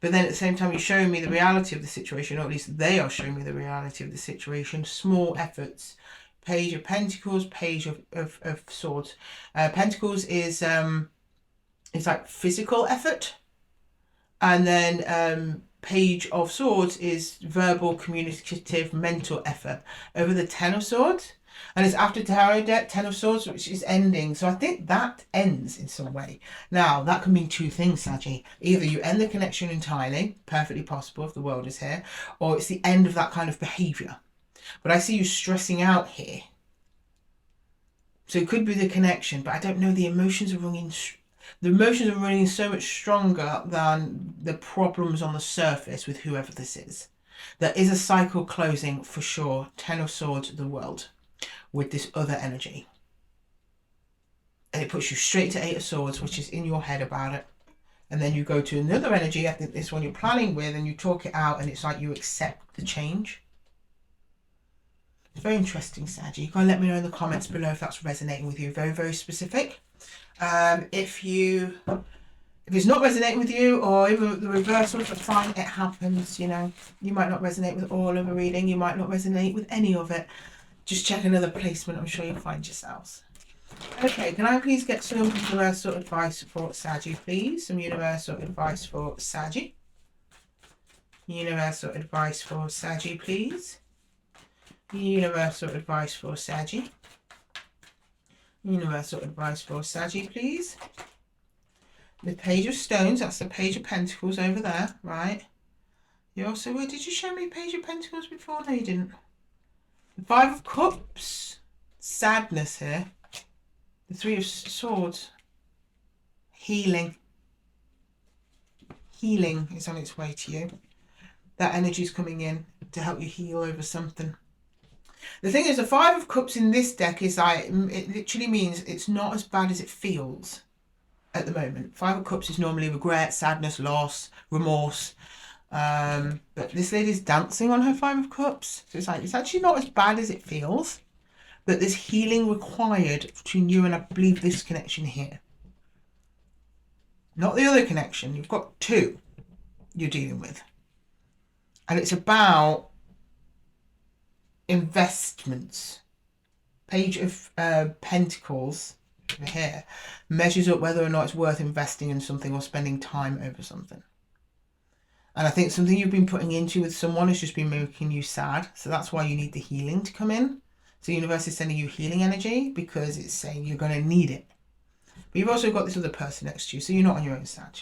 But then at the same time, you're showing me the reality of the situation, or at least they are showing me the reality of the situation. Small efforts. Page of Pentacles, Page of Swords. Pentacles is like physical effort. And then Page of Swords is verbal, communicative, mental effort. Over the Ten of Swords. And it's after Tarot deck, Ten of Swords, which is ending. So I think that ends in some way. Now, that can mean two things, Saggy. Either you end the connection entirely, perfectly possible if the world is here, or it's the end of that kind of behaviour. But I see you stressing out here. So it could be the connection, but I don't know. The emotions are running so much stronger than the problems on the surface with whoever this is. There is a cycle closing for sure. Ten of Swords, the world, with this other energy. And it puts you straight to Eight of Swords, which is in your head about it. And then you go to another energy, I think this one you're planning with, and you talk it out, and it's like you accept the change. It's very interesting, Saggy. You can let me know in the comments below if that's resonating with you. Very, very specific. If it's not resonating with you, or even the reversal, that's fine. It happens, you know. You might not resonate with all of a reading. You might not resonate with any of it. Just check another placement. I'm sure you'll find yourselves. Okay, can I please get some universal advice for Saggy, please? Some universal advice for Saggy. Universal advice for Saggy, please. Universal advice for Saggy. Universal advice for Saggy, please. The Page of Stones, that's the Page of Pentacles over there, right? You also, where did you show me Page of Pentacles before? No, you didn't. The Five of Cups, sadness here. The Three of Swords, healing. Healing is on its way to you. That energy is coming in to help you heal over something. The thing is, the Five of Cups in this deck is like, it literally means it's not as bad as it feels at the moment. Five of Cups is normally regret, sadness, loss, remorse. But this lady's dancing on her Five of Cups. So it's like, it's actually not as bad as it feels. But there's healing required between you and, I believe, this connection here. Not the other connection. You've got two you're dealing with. And it's about investments. Page of Pentacles over here measures up whether or not it's worth investing in something or spending time over something. And I think something you've been putting into with someone has just been making you sad. So that's why you need the healing to come in. So the universe is sending you healing energy because it's saying you're going to need it. But you've also got this other person next to you, so you're not on your own, Sag.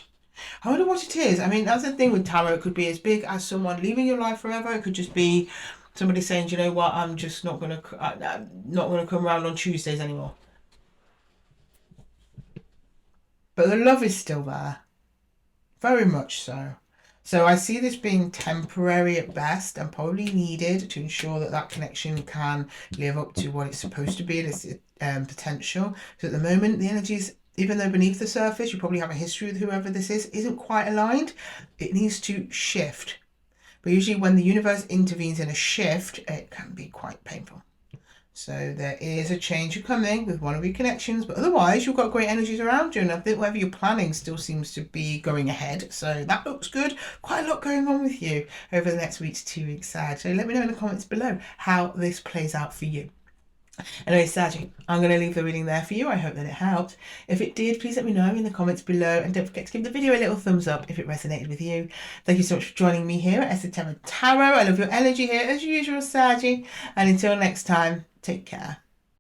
I wonder what it is. I mean, that's the thing with tarot. It could be as big as someone leaving your life forever. It could just be somebody saying, do you know what, I'm just not going to come around on Tuesdays anymore. But the love is still there. Very much so. So I see this being temporary at best and probably needed to ensure that that connection can live up to what it's supposed to be and its potential. So at the moment, the energies, even though beneath the surface, you probably have a history with whoever this is, isn't quite aligned. It needs to shift. But usually when the universe intervenes in a shift, it can be quite painful. So there is a change coming with one of your connections, but otherwise you've got great energies around you, and I think whatever you're planning still seems to be going ahead. So that looks good. Quite a lot going on with you over the next week to 2 weeks, Sag. So let me know in the comments below how this plays out for you. Anyway, Sag, I'm going to leave the reading there for you. I hope that it helped. If it did, please let me know in the comments below, and don't forget to give the video a little thumbs up if it resonated with you. Thank you so much for joining me here at Esotera Tarot. I love your energy here as usual, Sag. And until next time, take care.